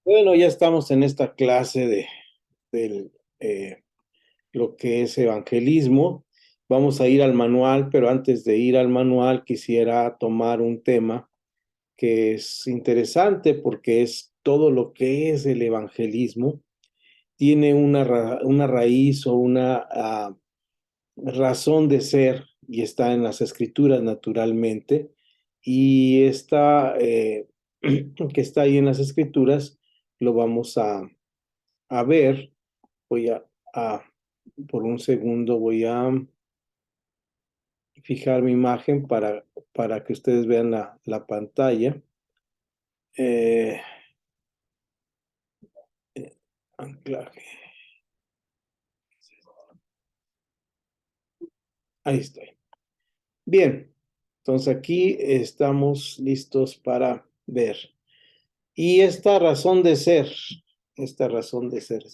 Bueno, ya estamos en esta clase de lo que es evangelismo. Vamos a ir al manual, pero antes de ir al manual quisiera tomar un tema que es interesante porque es todo lo que es el evangelismo. Tiene una raíz o una razón de ser y está en las escrituras naturalmente. Y está, que está ahí en las escrituras, lo vamos a ver. Voy a- por un segundo, voy a fijar mi imagen para que ustedes vean la pantalla. Eh, Anclaje. Ahí estoy. Bien, entonces aquí estamos listos para ver. Y esta razón de ser es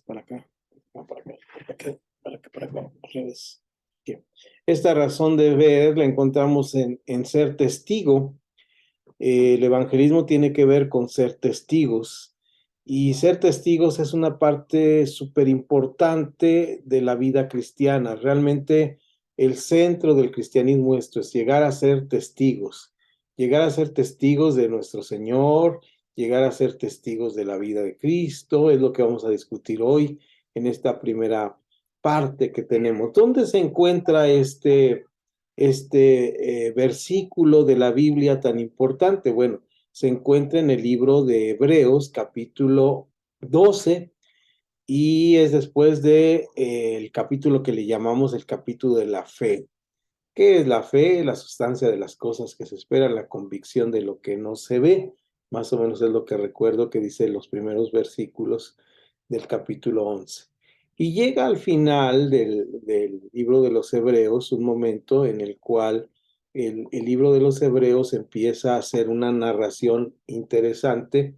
para acá, no, para acá, para acá, para acá, para acá, al revés. Bien. Esta razón de ver la encontramos en ser testigo. El evangelismo tiene que ver con ser testigos. Y ser testigos es una parte súper importante de la vida cristiana. Realmente el centro del cristianismo esto es llegar a ser testigos de nuestro Señor, llegar a ser testigos de la vida de Cristo, es lo que vamos a discutir hoy en esta primera parte que tenemos. ¿Dónde se encuentra este versículo de la Biblia tan importante? Bueno, se encuentra en el libro de Hebreos, capítulo 12, y es después de el capítulo que le llamamos el capítulo de la fe. ¿Qué es la fe? La sustancia de las cosas que se esperan, la convicción de lo que no se ve. Más o menos es lo que recuerdo que dice los primeros versículos del capítulo 11. Y llega al final del libro de los Hebreos un momento en el cual el libro de los Hebreos empieza a hacer una narración interesante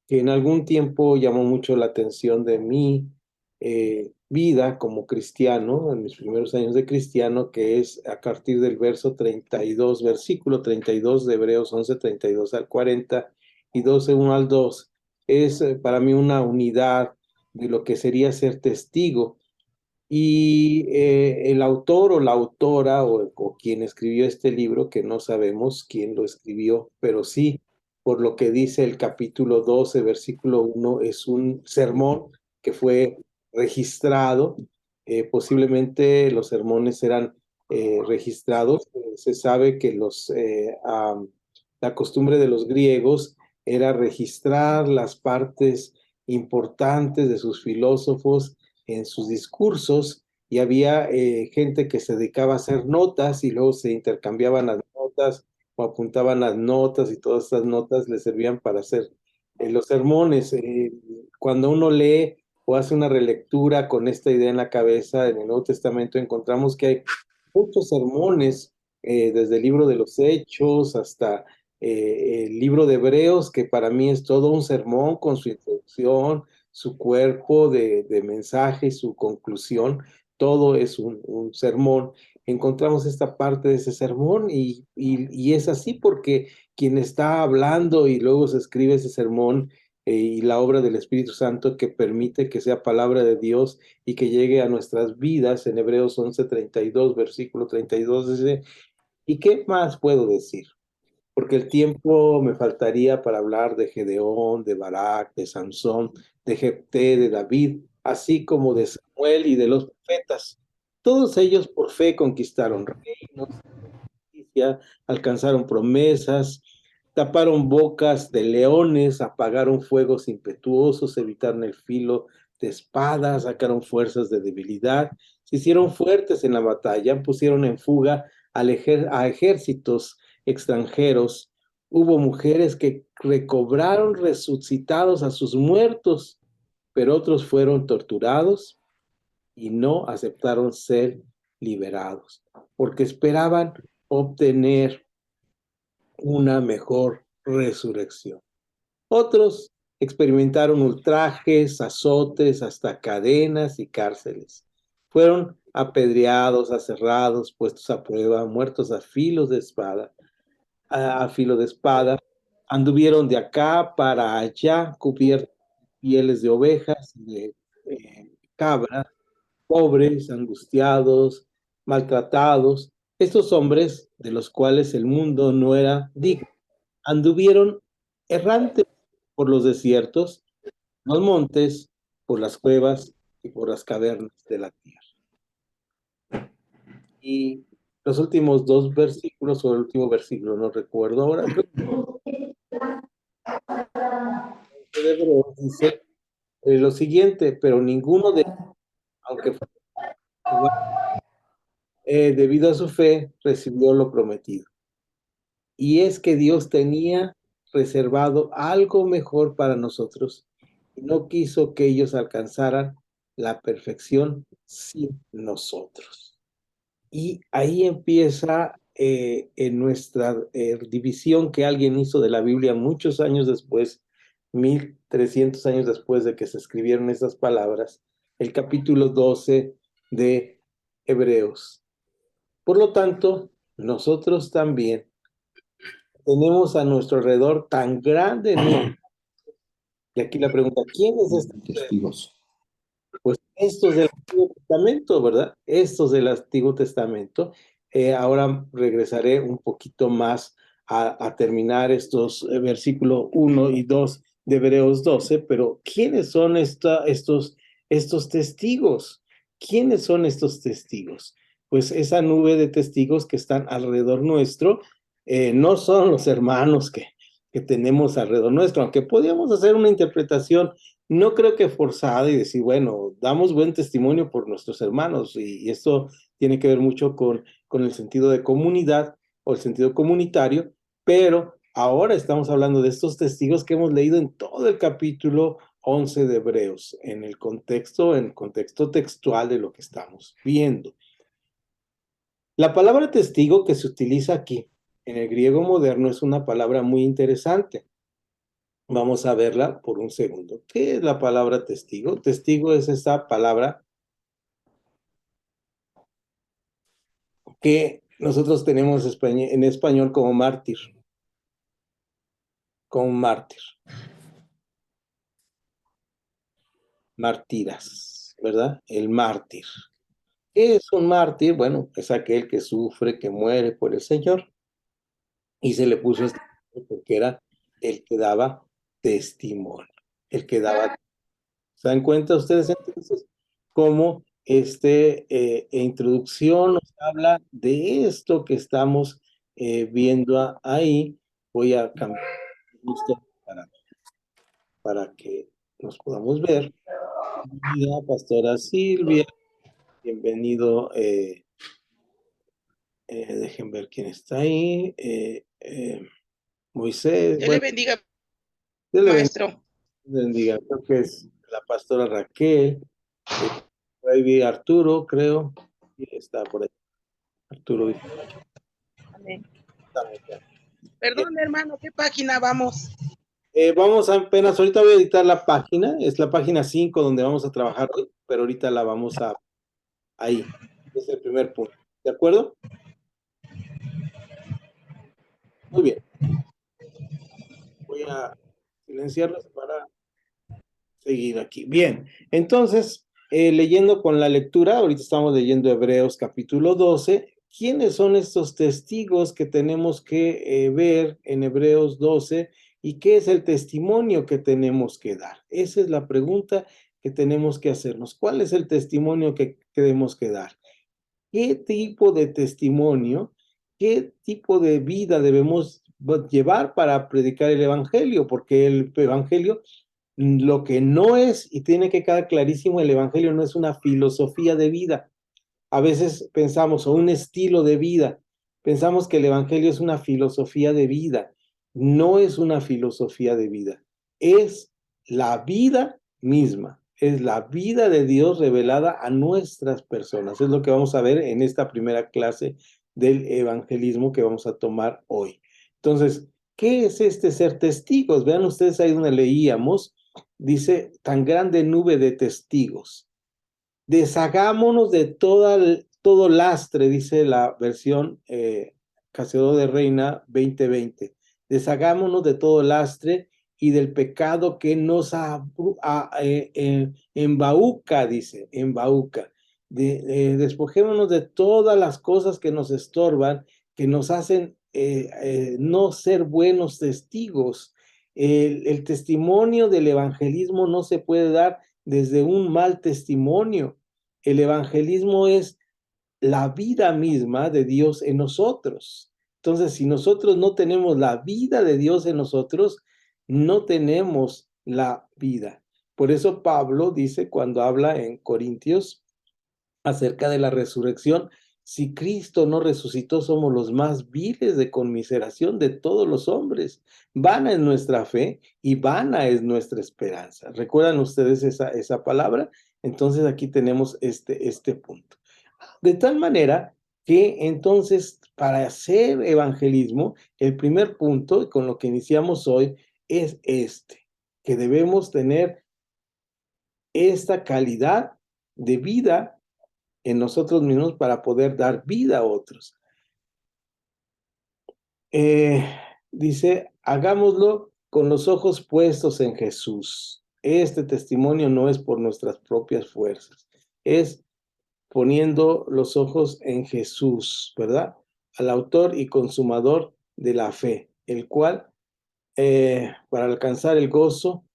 que en algún tiempo llamó mucho la atención de mi vida como cristiano, en mis primeros años de cristiano, que es a partir del verso 32, versículo 32 de Hebreos 11, 32 al 40 y 12, 1 al 2. Es para mí una unidad de lo que sería ser testigo. Y el autor o la autora o quien escribió este libro, que no sabemos quién lo escribió, pero sí, por lo que dice el capítulo 12, versículo 1, es un sermón que fue registrado. Posiblemente los sermones eran registrados. Se sabe que la costumbre de los griegos era registrar las partes importantes de sus filósofos en sus discursos, y había gente que se dedicaba a hacer notas y luego se intercambiaban las notas o apuntaban las notas, y todas estas notas le servían para hacer los sermones. Cuando uno lee o hace una relectura con esta idea en la cabeza en el Nuevo Testamento, encontramos que hay muchos sermones, desde el libro de los Hechos hasta el libro de Hebreos, que para mí es todo un sermón con su introducción, su cuerpo de mensaje, su conclusión, todo es un sermón. Encontramos esta parte de ese sermón y es así porque quien está hablando y luego se escribe ese sermón, y la obra del Espíritu Santo que permite que sea palabra de Dios y que llegue a nuestras vidas. En Hebreos 11:32, versículo 32 dice, ¿y qué más puedo decir? Porque el tiempo me faltaría para hablar de Gedeón, de Barak, de Sansón, de Jefté, de David, así como de Samuel y de los profetas. Todos ellos por fe conquistaron reinos, justicia, alcanzaron promesas, taparon bocas de leones, apagaron fuegos impetuosos, evitaron el filo de espadas, sacaron fuerzas de debilidad, se hicieron fuertes en la batalla, pusieron en fuga a ejércitos extranjeros. Hubo mujeres que recobraron resucitados a sus muertos, pero otros fueron torturados y no aceptaron ser liberados, porque esperaban obtener una mejor resurrección. Otros experimentaron ultrajes, azotes, hasta cadenas y cárceles. Fueron apedreados, aserrados, puestos a prueba, muertos a filo de espada, Anduvieron de acá para allá, cubiertos de pieles de ovejas, de cabras, pobres, angustiados, maltratados. Estos hombres de los cuales el mundo no era digno, anduvieron errantes por los desiertos, los montes, por las cuevas y por las cavernas de la tierra. Y los últimos dos versículos, o el último versículo, no recuerdo ahora, creo que de Hebreos dice lo siguiente: pero ninguno de, aunque fue debido a su fe, recibió lo prometido. Y es que Dios tenía reservado algo mejor para nosotros y no quiso que ellos alcanzaran la perfección sin nosotros. Y ahí empieza en nuestra división que alguien hizo de la Biblia muchos años después, 1300 años después de que se escribieron estas palabras, el capítulo 12 de Hebreos. Por lo tanto, nosotros también tenemos a nuestro alrededor tan grande número. Y aquí la pregunta: ¿quién es este? Testigos. Pues estos del Antiguo Testamento, ¿verdad? Estos del Antiguo Testamento. Ahora regresaré un poquito más a terminar estos versículos 1 y 2 de Hebreos 12, pero ¿quiénes son estos testigos? ¿Quiénes son estos testigos? Pues esa nube de testigos que están alrededor nuestro, no son los hermanos que tenemos alrededor nuestro, aunque podríamos hacer una interpretación no creo que forzada y decir, bueno, damos buen testimonio por nuestros hermanos, y esto tiene que ver mucho con el sentido de comunidad o el sentido comunitario, pero ahora estamos hablando de estos testigos que hemos leído en todo el capítulo 11 de Hebreos, en el contexto textual de lo que estamos viendo. La palabra testigo que se utiliza aquí en el griego moderno es una palabra muy interesante. Vamos a verla por un segundo. ¿Qué es la palabra testigo? Testigo es esa palabra que nosotros tenemos en español como mártir. Como mártir. Mártiras, ¿verdad? El mártir. ¿Qué es un mártir? Bueno, es aquel que sufre, que muere por el Señor. Y se le puso este nombre porque era el que daba testimonio. El que daba. ¿Se dan cuenta ustedes entonces cómo introducción nos habla de esto que estamos viendo ahí? Voy a cambiar justo para que nos podamos ver. Bienvenida, Pastora Silvia. Bienvenido. Dejen ver quién está ahí. Moisés. Dios le Bueno, bendiga, Dios le maestro. bendiga. Creo que es la pastora Raquel. Por ahí vi a Arturo, creo. Y está por ahí. Arturo. Amén. Estamos ya. Perdón, hermano, ¿qué página vamos? Vamos apenas, ahorita voy a editar la página, es la página 5 donde vamos a trabajar hoy, pero ahorita la vamos ahí. Es el primer punto. ¿De acuerdo? Muy bien. Voy a silenciarlos para seguir aquí. Bien, entonces, leyendo con la lectura, ahorita estamos leyendo Hebreos capítulo 12. ¿Quiénes son estos testigos que tenemos que ver en Hebreos 12? ¿Y qué es el testimonio que tenemos que dar? Esa es la pregunta que tenemos que hacernos. ¿Cuál es el testimonio que tenemos que dar? ¿Qué tipo de testimonio, qué tipo de vida debemos llevar para predicar el Evangelio? Porque el Evangelio, lo que no es, y tiene que quedar clarísimo, el Evangelio no es una filosofía de vida. A veces pensamos, o un estilo de vida, pensamos que el Evangelio es una filosofía de vida. No es una filosofía de vida, es la vida misma, es la vida de Dios revelada a nuestras personas. Es lo que vamos a ver en esta primera clase del evangelismo que vamos a tomar hoy. Entonces, ¿qué es este ser testigos? Vean ustedes ahí donde leíamos, dice, tan grande nube de testigos. Deshagámonos de todo lastre, dice la versión Casedo de Reina 2020. Deshagámonos de todo lastre y del pecado que nos embauca, dice, embauca. Despojémonos de todas las cosas que nos estorban, que nos hacen no ser buenos testigos. El testimonio del evangelismo no se puede dar desde un mal testimonio. El evangelismo es la vida misma de Dios en nosotros. Entonces, si nosotros no tenemos la vida de Dios en nosotros, no tenemos la vida. Por eso Pablo dice cuando habla en Corintios acerca de la resurrección, si Cristo no resucitó, somos los más viles de conmiseración de todos los hombres. Vana es nuestra fe y vana es nuestra esperanza. ¿Recuerdan ustedes esa palabra? Entonces aquí tenemos este punto. De tal manera que entonces para hacer evangelismo, el primer punto con lo que iniciamos hoy es que debemos tener esta calidad de vida en nosotros mismos para poder dar vida a otros. Dice, hagámoslo con los ojos puestos en Jesús. Este testimonio no es por nuestras propias fuerzas, es poniendo los ojos en Jesús, ¿verdad? Al autor y consumador de la fe, el cual, para alcanzar el gozo,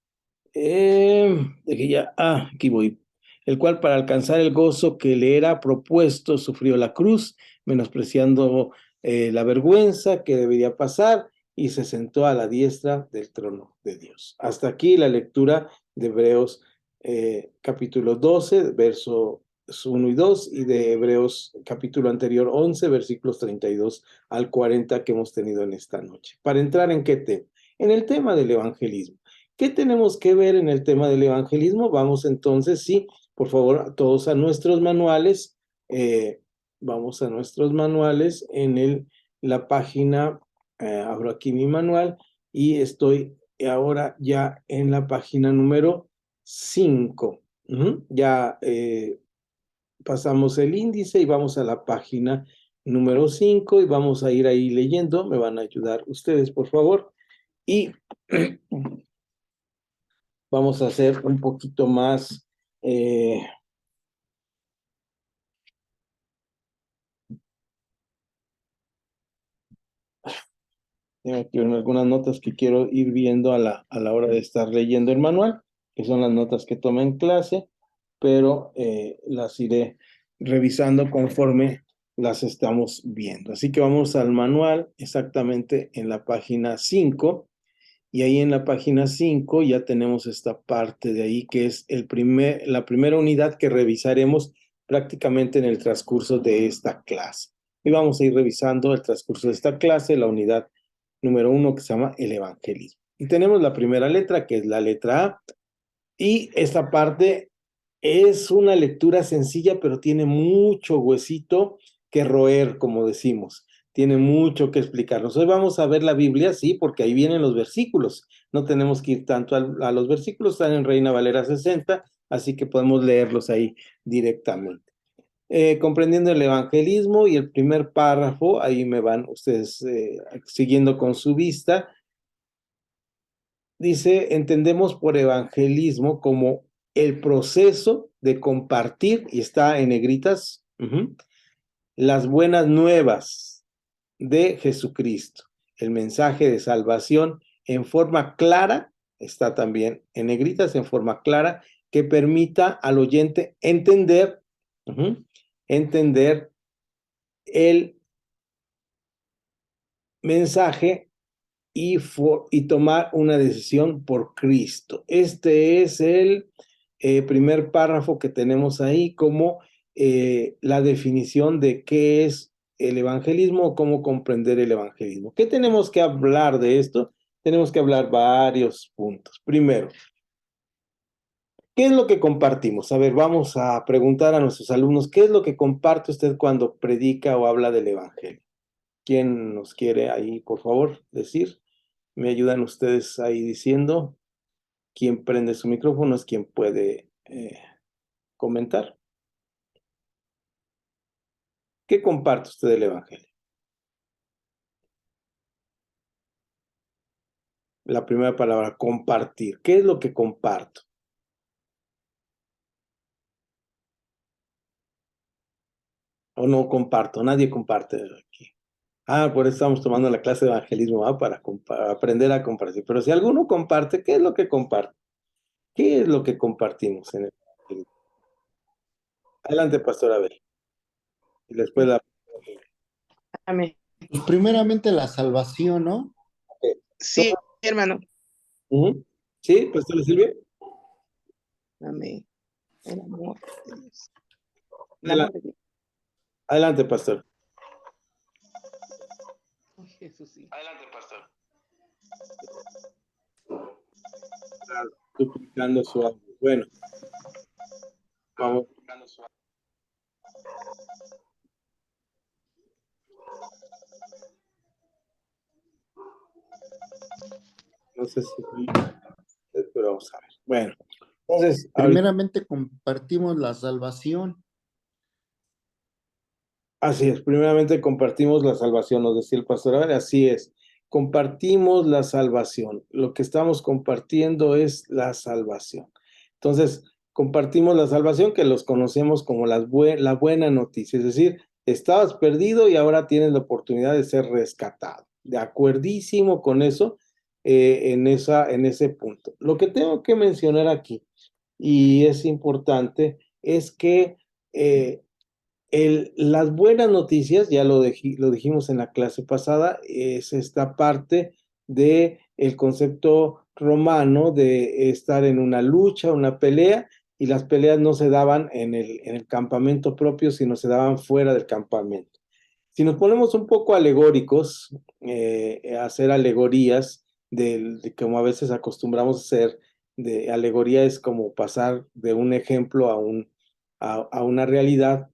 aquí voy. El cual para alcanzar el gozo que le era propuesto sufrió la cruz, menospreciando la vergüenza que debería pasar y se sentó a la diestra del trono de Dios. Hasta aquí la lectura de Hebreos capítulo 12, verso 1 y 2, y de Hebreos capítulo anterior 11, versículos 32 al 40 que hemos tenido en esta noche. Para entrar en qué tema? En el tema del evangelismo. ¿Qué tenemos que ver en el tema del evangelismo? Vamos entonces, sí, por favor, todos a nuestros manuales. Vamos a nuestros manuales en la página, abro aquí mi manual y estoy ahora ya en la página número 5. Ya pasamos el índice y vamos a la página número 5 y vamos a ir ahí leyendo. Me van a ayudar ustedes, por favor. Y vamos a hacer un poquito más, tengo aquí algunas notas que quiero ir viendo a la hora de estar leyendo el manual, que son las notas que tomé en clase, pero las iré revisando conforme las estamos viendo. Así que vamos al manual exactamente en la página 5. Y ahí en la página 5 ya tenemos esta parte de ahí que es la primera unidad que revisaremos prácticamente en el transcurso de esta clase. Y vamos a ir revisando el transcurso de esta clase, la unidad número 1 que se llama el evangelismo. Y tenemos la primera letra que es la letra A. Y esta parte es una lectura sencilla, pero tiene mucho huesito que roer, como decimos. Tiene mucho que explicarnos. Hoy vamos a ver la Biblia, sí, porque ahí vienen los versículos. No tenemos que ir tanto a los versículos, están en Reina Valera 60, así que podemos leerlos ahí directamente. Comprendiendo el evangelismo y el primer párrafo, ahí me van ustedes siguiendo con su vista. Dice, entendemos por evangelismo como el proceso de compartir, y está en negritas, las buenas nuevas de Jesucristo, el mensaje de salvación en forma clara, está también en negritas, en forma clara, que permita al oyente entender, entender el mensaje y tomar una decisión por Cristo. Este es el primer párrafo que tenemos ahí como la definición de qué es el evangelismo o cómo comprender el evangelismo. ¿Qué tenemos que hablar de esto? Tenemos que hablar varios puntos. Primero, ¿qué es lo que compartimos? A ver, vamos a preguntar a nuestros alumnos, ¿qué es lo que comparte usted cuando predica o habla del evangelio? ¿Quién nos quiere ahí, por favor, decir? Me ayudan ustedes ahí diciendo quién prende su micrófono, es quien puede comentar. ¿Qué comparte usted del evangelio? La primera palabra, compartir. ¿Qué es lo que comparto? O no comparto, nadie comparte aquí. Ah, por eso estamos tomando la clase de evangelismo, ¿va? Para aprender a compartir. Pero si alguno comparte, ¿qué es lo que comparte? ¿Qué es lo que compartimos en el evangelismo? Adelante, Pastor Abel. Y después la... Amén. Pues primeramente la salvación, ¿no? Sí, hermano. Ujú. ¿Sí, Pastor Silvia? Amén. El amor de Dios. El amor Adelante, de Dios. adelante, Pastor. Oh, Jesús, sí. Adelante, Pastor. Está duplicando su audio. Bueno, vamos. No sé si... Pero vamos a ver. Bueno, entonces, ahorita... Primeramente compartimos la salvación. Así es, primeramente compartimos la salvación, nos decía el pastor. Ahora, así es, compartimos la salvación. Lo que estamos compartiendo es la salvación. Entonces, compartimos la salvación que los conocemos como la buena noticia, es decir, estabas perdido y ahora tienes la oportunidad de ser rescatado. De acuerdísimo con eso, en ese punto. Lo que tengo que mencionar aquí, y es importante, es que las buenas noticias, ya lo dijimos en la clase pasada, es esta parte de el concepto romano de estar en una lucha, una pelea, y las peleas no se daban en el campamento propio, sino se daban fuera del campamento. Si nos ponemos un poco alegóricos, a hacer alegorías, de como a veces acostumbramos a hacer, de alegoría es como pasar de un ejemplo a una realidad.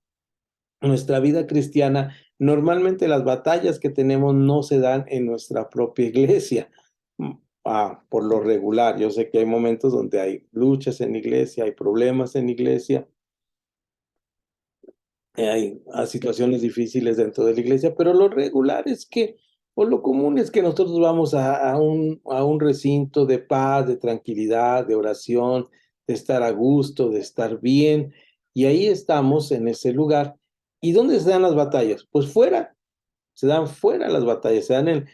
Nuestra vida cristiana, normalmente las batallas que tenemos no se dan en nuestra propia iglesia. Por lo regular, yo sé que hay momentos donde hay luchas en iglesia, hay problemas en iglesia, hay situaciones difíciles dentro de la iglesia, pero lo regular es que, o lo común es que nosotros vamos a un recinto de paz, de tranquilidad, de oración, de estar a gusto, de estar bien, y ahí estamos en ese lugar. ¿Y dónde se dan las batallas? Pues fuera, se dan fuera las batallas, se dan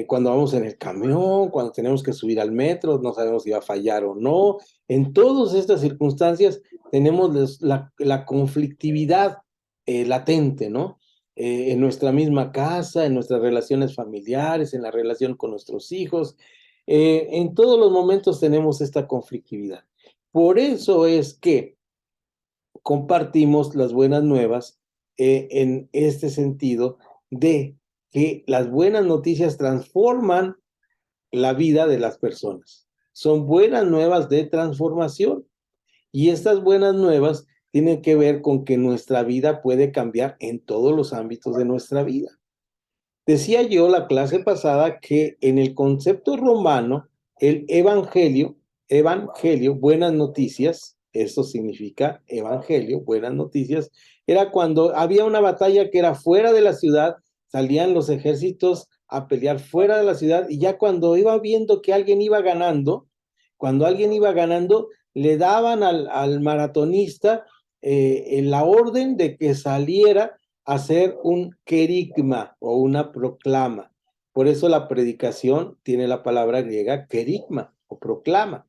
cuando vamos en el camión, cuando tenemos que subir al metro, no sabemos si va a fallar o no. En todas estas circunstancias tenemos la conflictividad latente, ¿no? En nuestra misma casa, en nuestras relaciones familiares, en la relación con nuestros hijos. En todos los momentos tenemos esta conflictividad. Por eso es que compartimos las buenas nuevas en este sentido de que las buenas noticias transforman la vida de las personas. Son buenas nuevas de transformación. Y estas buenas nuevas tienen que ver con que nuestra vida puede cambiar en todos los ámbitos de nuestra vida. Decía yo la clase pasada que en el concepto romano, el evangelio, buenas noticias, eso significa evangelio, buenas noticias, era cuando había una batalla que era fuera de la ciudad, salían los ejércitos a pelear fuera de la ciudad y ya cuando iba viendo que alguien iba ganando, cuando alguien iba ganando, le daban al maratonista la orden de que saliera hacer un querigma o una proclama. Por eso la predicación tiene la palabra griega querigma o proclama.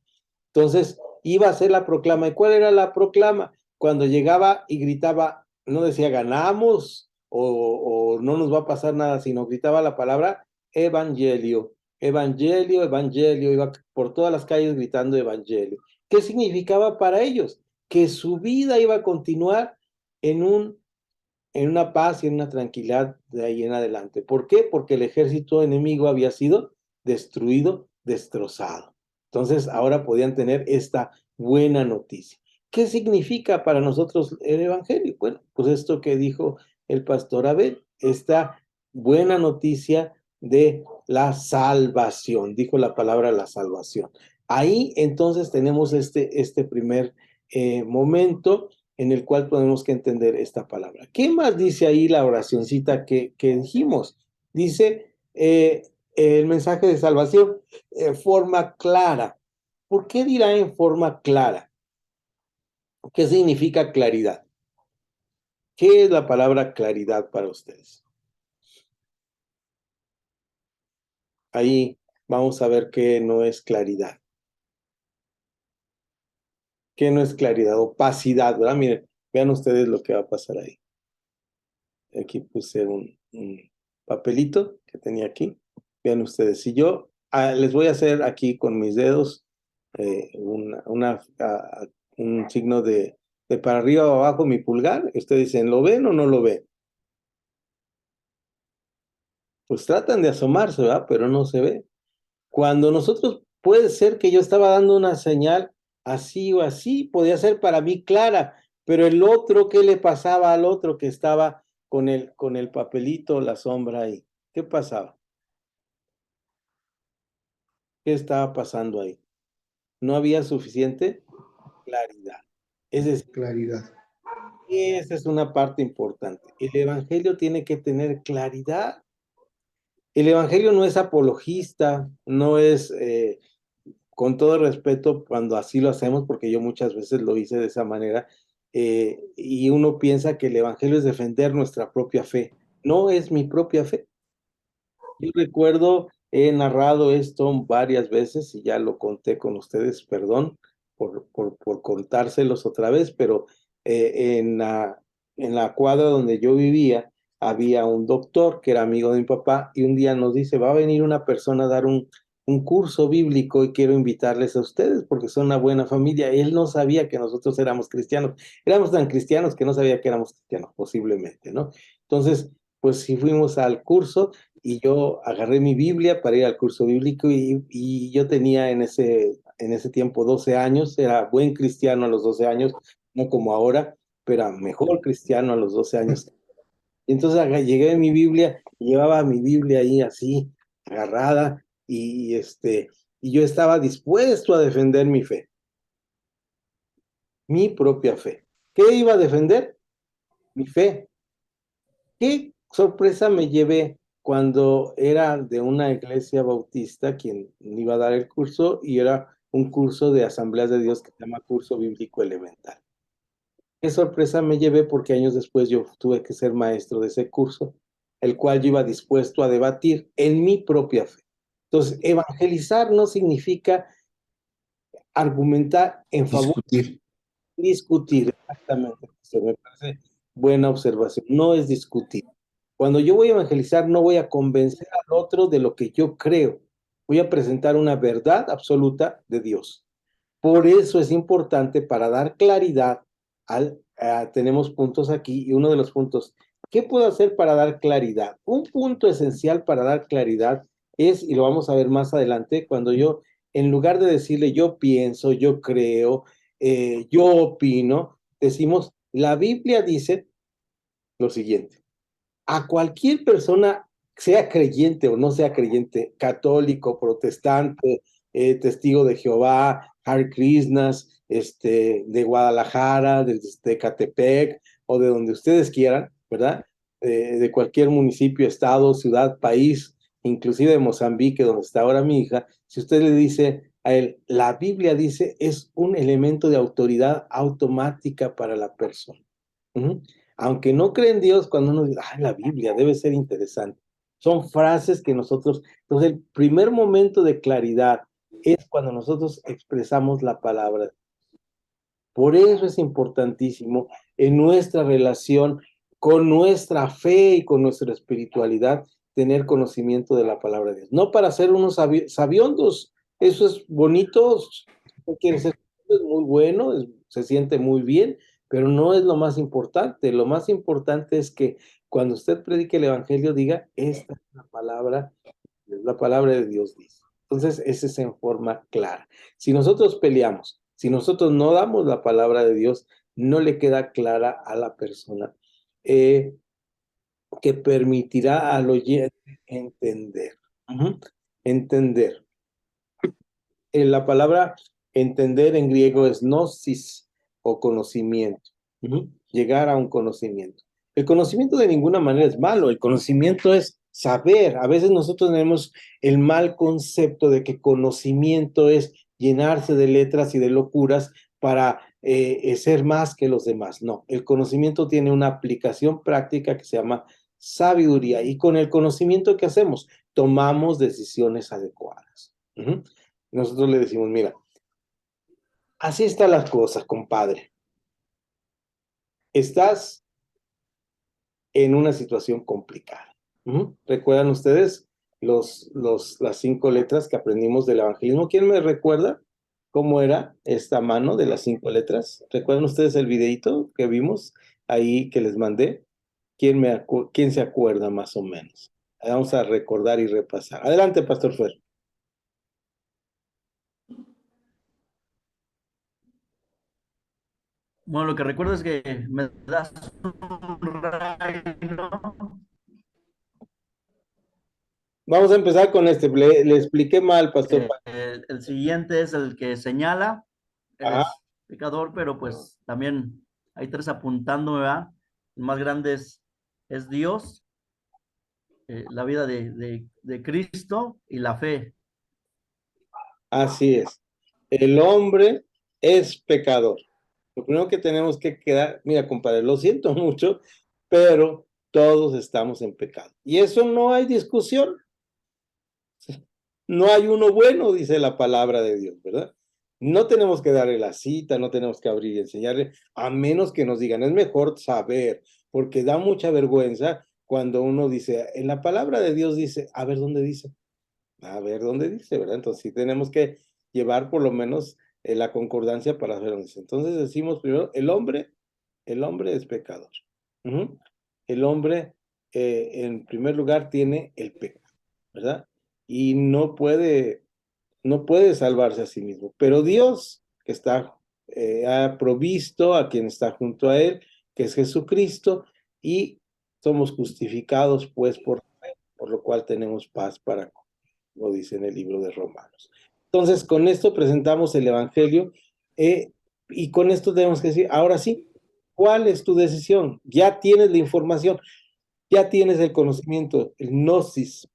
Entonces, iba a hacer la proclama. ¿Y cuál era la proclama? Cuando llegaba y gritaba, no decía ganamos o no nos va a pasar nada, sino gritaba la palabra evangelio, evangelio, evangelio, iba por todas las calles gritando evangelio. ¿Qué significaba para ellos? Que su vida iba a continuar en una paz y en una tranquilidad de ahí en adelante. ¿Por qué? Porque el ejército enemigo había sido destruido, destrozado. Entonces, ahora podían tener esta buena noticia. ¿Qué significa para nosotros el Evangelio? Bueno, pues esto que dijo el pastor Abel, esta buena noticia de la salvación, dijo la palabra la salvación. Ahí entonces tenemos este primer momento en el cual tenemos que entender esta palabra. ¿Qué más dice ahí la oracioncita que dijimos? Dice, el mensaje de salvación en forma clara. ¿Por qué dirá en forma clara? ¿Qué significa claridad? ¿Qué es la palabra claridad para ustedes? Ahí vamos a ver qué no es claridad. ¿Qué no es claridad? Opacidad, ¿verdad? Miren, vean ustedes lo que va a pasar ahí. Aquí puse un papelito que tenía aquí. Vean ustedes, si yo les voy a hacer aquí con mis dedos un signo de para arriba o abajo mi pulgar, y ustedes dicen, ¿lo ven o no lo ven? Pues tratan de asomarse, ¿verdad? Pero no se ve. Cuando nosotros, puede ser que yo estaba dando una señal así o así, podía ser para mí clara, pero el otro, ¿qué le pasaba al otro que estaba con el papelito, la sombra ahí? ¿Qué pasaba? ¿Qué estaba pasando ahí? No había suficiente claridad. Es decir, Claridad. esa es una parte importante. El evangelio tiene que tener claridad. El evangelio no es apologista, no es, con todo respeto, cuando así lo hacemos, porque yo muchas veces lo hice de esa manera, y uno piensa que el evangelio es defender nuestra propia fe. No es mi propia fe. Yo recuerdo, he narrado esto varias veces y ya lo conté con ustedes, perdón por contárselos otra vez, pero en la cuadra donde yo vivía había un doctor que era amigo de mi papá y un día nos dice, va a venir una persona a dar un curso bíblico y quiero invitarles a ustedes porque son una buena familia. Él no sabía que nosotros éramos cristianos. Éramos tan cristianos que no sabía que éramos cristianos, posiblemente, ¿no? Entonces, pues sí fuimos al curso y yo agarré mi Biblia para ir al curso bíblico y yo tenía en ese tiempo 12 años, era buen cristiano a los 12 años, no como ahora, pero era mejor cristiano a los 12 años. Y entonces llegué a mi Biblia, llevaba mi Biblia ahí así, agarrada, y yo estaba dispuesto a defender mi fe, mi propia fe. ¿Qué iba a defender? Mi fe. Qué sorpresa me llevé cuando era de una iglesia bautista quien iba a dar el curso y era un curso de Asambleas de Dios que se llama Curso Bíblico Elemental. Qué sorpresa me llevé porque años después yo tuve que ser maestro de ese curso, el cual yo iba dispuesto a debatir en mi propia fe. Entonces, evangelizar no significa argumentar en favor, Discutir. discutir, exactamente. Eso me parece buena observación. No es discutir. Cuando yo voy a evangelizar, no voy a convencer al otro de lo que yo creo. Voy a presentar una verdad absoluta de Dios. Por eso es importante para dar claridad tenemos puntos aquí y uno de los puntos, ¿qué puedo hacer para dar claridad? Un punto esencial para dar claridad es, y lo vamos a ver más adelante, cuando yo, en lugar de decirle yo pienso, yo creo, yo opino, decimos, la Biblia dice lo siguiente. A cualquier persona, sea creyente o no sea creyente, católico, protestante, testigo de Jehová, Hare Krishnas, de Guadalajara, de Catepec o de donde ustedes quieran, ¿verdad? De cualquier municipio, estado, ciudad, país, inclusive de Mozambique, donde está ahora mi hija, si usted le dice a él, la Biblia dice, es un elemento de autoridad automática para la persona. Uh-huh. Aunque no cree en Dios, cuando uno dice, la Biblia debe ser interesante. Son frases que nosotros, entonces el primer momento de claridad es cuando nosotros expresamos la palabra. Por eso es importantísimo en nuestra relación con nuestra fe y con nuestra espiritualidad tener conocimiento de la palabra de Dios. No para ser unos sabiondos, eso es bonito, no quiere ser, es muy bueno, se siente muy bien, pero no es lo más importante. Lo más importante es que cuando usted predique el evangelio diga, esta es la palabra de Dios dice. Entonces, ese es en forma clara. Si nosotros peleamos, si nosotros no damos la palabra de Dios, no le queda clara a la persona que permitirá al oyente entender. Uh-huh. Entender. La palabra entender en griego es gnosis o conocimiento. Uh-huh. Llegar a un conocimiento. El conocimiento de ninguna manera es malo, el conocimiento es saber. A veces nosotros tenemos el mal concepto de que conocimiento es llenarse de letras y de locuras para ser más que los demás. No, el conocimiento tiene una aplicación práctica que se llama sabiduría, y con el conocimiento que hacemos, tomamos decisiones adecuadas. Nosotros le decimos, mira, así están las cosas, compadre. Estás en una situación complicada. ¿Recuerdan ustedes las 5 letras que aprendimos del evangelismo? ¿Quién me recuerda cómo era esta mano de las 5 letras? ¿Recuerdan ustedes el videito que vimos ahí que les mandé? ¿Quién se acuerda más o menos? Vamos a recordar y repasar. Adelante, Pastor Fer. Bueno, lo que recuerdo es que me das un reino. Vamos a empezar con este. Le expliqué mal, Pastor. El siguiente es el que señala, Ajá. eres pecador, pero pues también hay 3 apuntando, ¿verdad? El más grande es Dios, la vida de Cristo y la fe. Así es. El hombre es pecador. Lo primero que tenemos que quedar, mira, compadre, lo siento mucho, pero todos estamos en pecado. Y eso no hay discusión. No hay uno bueno, dice la palabra de Dios, ¿verdad? No tenemos que darle la cita, no tenemos que abrir y enseñarle, a menos que nos digan, es mejor saber, porque da mucha vergüenza cuando uno dice, en la palabra de Dios dice, a ver dónde dice, ¿verdad? Entonces sí tenemos que llevar por lo menos la concordancia para saber dónde dice. Entonces decimos primero, el hombre es pecador. El hombre, en primer lugar, tiene el pecado, ¿verdad? Y no puede salvarse a sí mismo. Pero Dios, que ha provisto a quien está junto a él, que es Jesucristo, y somos justificados, pues, por lo cual tenemos paz para, lo dice en el libro de Romanos. Entonces, con esto presentamos el Evangelio, y con esto tenemos que decir, ahora sí, ¿cuál es tu decisión? Ya tienes la información, ya tienes el conocimiento, el gnosis.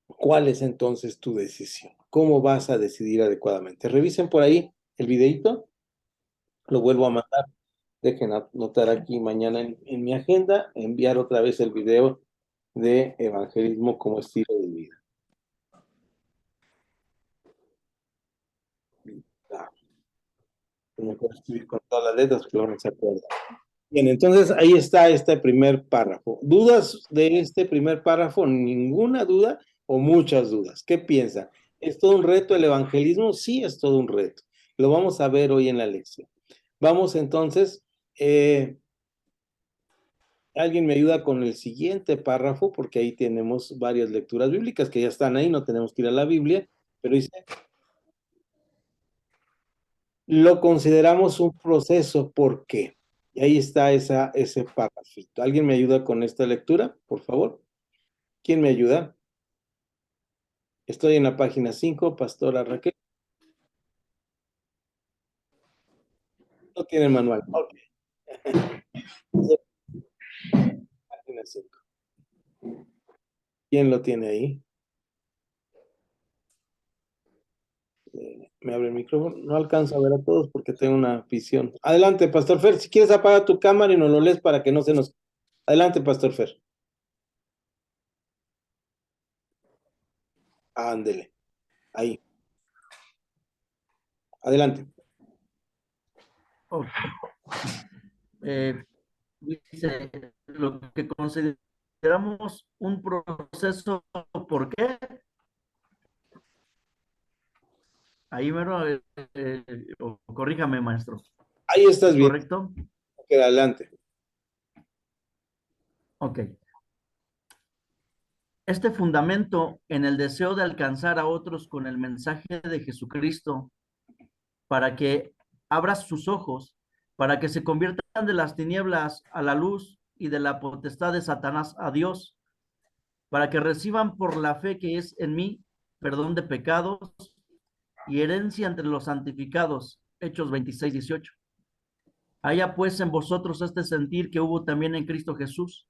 ¿Cuál es entonces tu decisión? ¿Cómo vas a decidir adecuadamente? Revisen por ahí el videito, lo vuelvo a mandar. Dejen anotar aquí mañana en mi agenda, enviar otra vez el video de evangelismo como estilo de vida. No puedo escribir con todas las letras, pero no se acuerda. Bien, entonces ahí está este primer párrafo. ¿Dudas de este primer párrafo? ¿Ninguna duda o muchas dudas? ¿Qué piensan? ¿Es todo un reto el evangelismo? Sí, es todo un reto. Lo vamos a ver hoy en la lección. Vamos entonces, alguien me ayuda con el siguiente párrafo, porque ahí tenemos varias lecturas bíblicas que ya están ahí, no tenemos que ir a la Biblia, pero dice, lo consideramos un proceso, ¿por qué? Y ahí está ese párrafito. ¿Alguien me ayuda con esta lectura, por favor? ¿Quién me ayuda? Estoy en la página 5, Pastora Raquel. No tiene manual. Ok. Página 5. ¿Quién lo tiene ahí? Me abre el micrófono. No alcanzo a ver a todos porque tengo una visión. Adelante, Pastor Fer. Si quieres, apaga tu cámara y nos lo lees para que no se nos... Adelante, Pastor Fer. Ándele. Ahí. Adelante. Okay. Dice, lo que consideramos un proceso, ¿por qué? Ahí mero, corríjame, maestro. Ahí estás ¿Es bien. correcto? Ok, adelante. Ok. Este fundamento en el deseo de alcanzar a otros con el mensaje de Jesucristo para que abra sus ojos, para que se conviertan de las tinieblas a la luz y de la potestad de Satanás a Dios, para que reciban por la fe que es en mí perdón de pecados y herencia entre los santificados. Hechos 26:18. Haya pues en vosotros este sentir que hubo también en Cristo Jesús,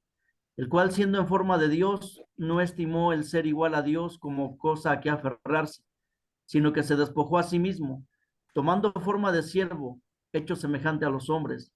el cual siendo en forma de Dios, no estimó el ser igual a Dios como cosa a que aferrarse, sino que se despojó a sí mismo, tomando forma de siervo, hecho semejante a los hombres,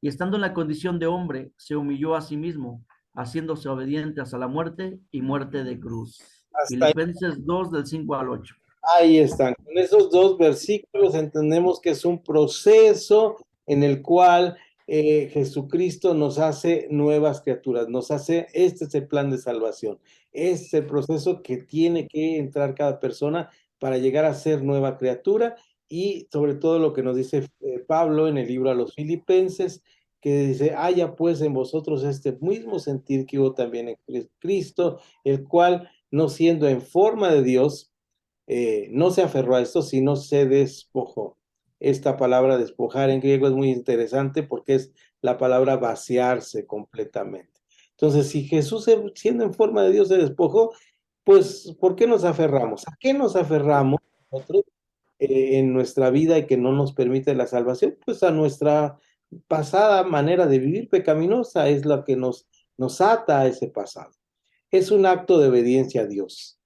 y estando en la condición de hombre, se humilló a sí mismo, haciéndose obediente hasta la muerte y muerte de cruz. Hasta Filipenses 2 del 5 al 8. ahí están. Con esos dos versículos entendemos que es un proceso en el cual Jesucristo nos hace nuevas criaturas, nos hace, este es el plan de salvación, este es el proceso que tiene que entrar cada persona para llegar a ser nueva criatura y sobre todo lo que nos dice Pablo en el libro a los Filipenses, que dice, haya pues en vosotros este mismo sentir que hubo también en Cristo, el cual no siendo en forma de Dios, no se aferró a esto, sino se despojó. Esta palabra despojar en griego es muy interesante porque es la palabra vaciarse completamente. Entonces, si Jesús, siendo en forma de Dios, se despojó, pues, ¿por qué nos aferramos? ¿A qué nos aferramos nosotros en nuestra vida y que no nos permite la salvación? Pues a nuestra pasada manera de vivir pecaminosa es la que nos ata a ese pasado. Es un acto de obediencia a Dios.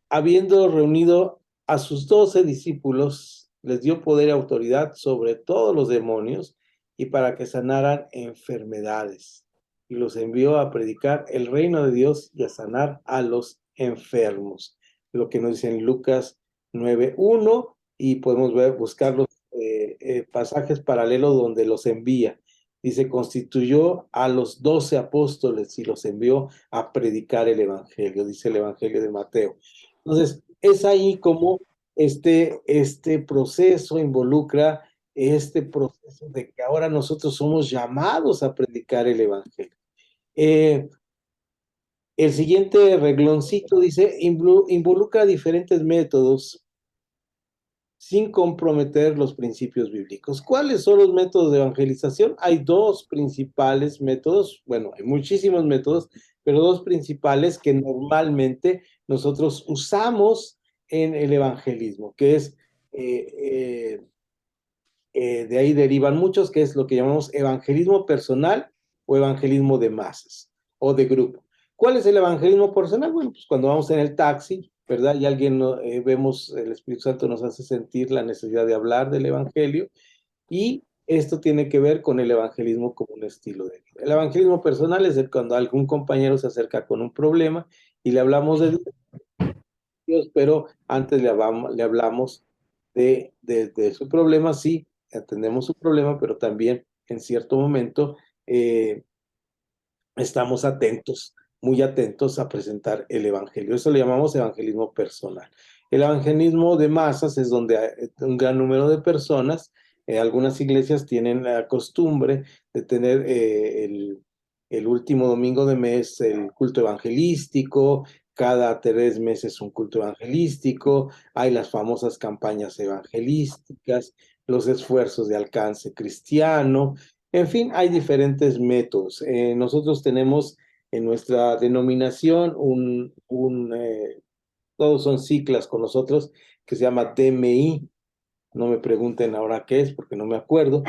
Habiendo reunido a sus 12 discípulos, les dio poder y autoridad sobre todos los demonios y para que sanaran enfermedades. Y los envió a predicar el reino de Dios y a sanar a los enfermos. Lo que nos dice en Lucas 9:1 y podemos buscar los pasajes paralelos donde los envía. Dice, constituyó a los 12 apóstoles y los envió a predicar el evangelio, dice el evangelio de Mateo. Entonces, es ahí como este proceso involucra este proceso de que ahora nosotros somos llamados a predicar el evangelio. El siguiente regloncito dice, involucra diferentes métodos sin comprometer los principios bíblicos. ¿Cuáles son los métodos de evangelización? Hay dos principales métodos, bueno, hay muchísimos métodos, pero dos principales que normalmente nosotros usamos en el evangelismo, que es, de ahí derivan muchos, que es lo que llamamos evangelismo personal o evangelismo de masas o de grupo. ¿Cuál es el evangelismo personal? Bueno, pues cuando vamos en el taxi, ¿verdad? Y alguien, vemos, el Espíritu Santo nos hace sentir la necesidad de hablar del evangelio y esto tiene que ver con el evangelismo como un estilo de vida. El evangelismo personal es cuando algún compañero se acerca con un problema y le hablamos de Dios, pero antes le hablamos de su problema, sí, entendemos su problema, pero también en cierto momento estamos atentos, muy atentos a presentar el evangelio. Eso le llamamos evangelismo personal. El evangelismo de masas es donde hay un gran número de personas. Algunas iglesias tienen la costumbre de tener el último domingo de mes el culto evangelístico, cada 3 meses un culto evangelístico, hay las famosas campañas evangelísticas, los esfuerzos de alcance cristiano, en fin, hay diferentes métodos. Nosotros tenemos en nuestra denominación todos son siglas con nosotros, que se llama DMI. No me pregunten ahora qué es, porque no me acuerdo.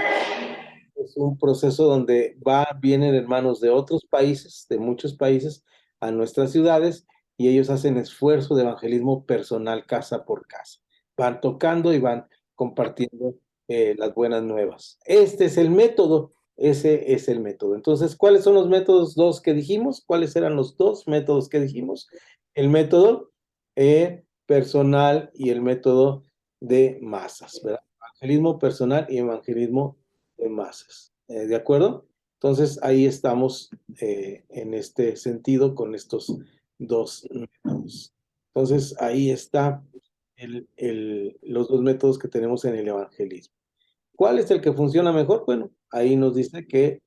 Es un proceso donde vienen hermanos de otros países, de muchos países, a nuestras ciudades, y ellos hacen esfuerzo de evangelismo personal casa por casa. Van tocando y van compartiendo las buenas nuevas. Este es el método, ese es el método. Entonces, ¿cuáles son los métodos dos que dijimos? ¿Cuáles eran los dos métodos que dijimos? El método personal y el método de masas, ¿verdad? Evangelismo personal y evangelismo de masas. ¿De acuerdo? Entonces, ahí estamos en este sentido con estos dos métodos. Entonces, ahí está los dos métodos que tenemos en el evangelismo. ¿Cuál es el que funciona mejor? Bueno, ahí nos dice que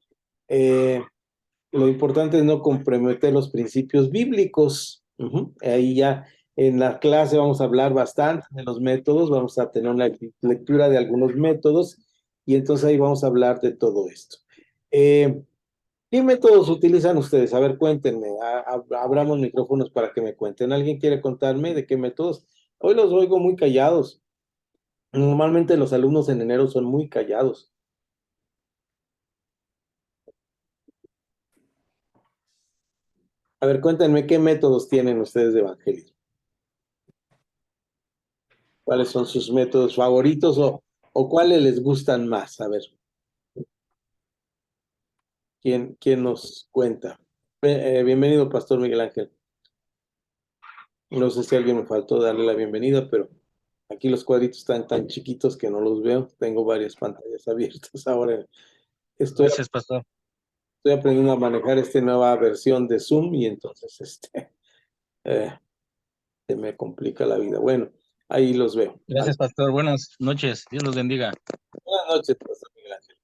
lo importante es no comprometer los principios bíblicos. Ahí ya en la clase vamos a hablar bastante de los métodos, vamos a tener una lectura de algunos métodos y entonces ahí vamos a hablar de todo esto. ¿Qué métodos utilizan ustedes? A ver, cuéntenme, abramos micrófonos para que me cuenten. ¿Alguien quiere contarme de qué métodos? Hoy los oigo muy callados. Normalmente los alumnos en enero son muy callados. A ver, cuéntenme qué métodos tienen ustedes de evangelismo. ¿Cuáles son sus métodos favoritos o cuáles les gustan más? A ver, ¿quién nos cuenta? Bienvenido, Pastor Miguel Ángel. No sé si alguien me faltó darle la bienvenida, pero aquí los cuadritos están tan chiquitos que no los veo. Tengo varias pantallas abiertas ahora. Gracias, pastor. Estoy aprendiendo a manejar esta nueva versión de Zoom y entonces se me complica la vida. Bueno, ahí los veo. Gracias, pastor. Buenas noches. Dios los bendiga. Buenas noches, Pastor Miguel Ángel.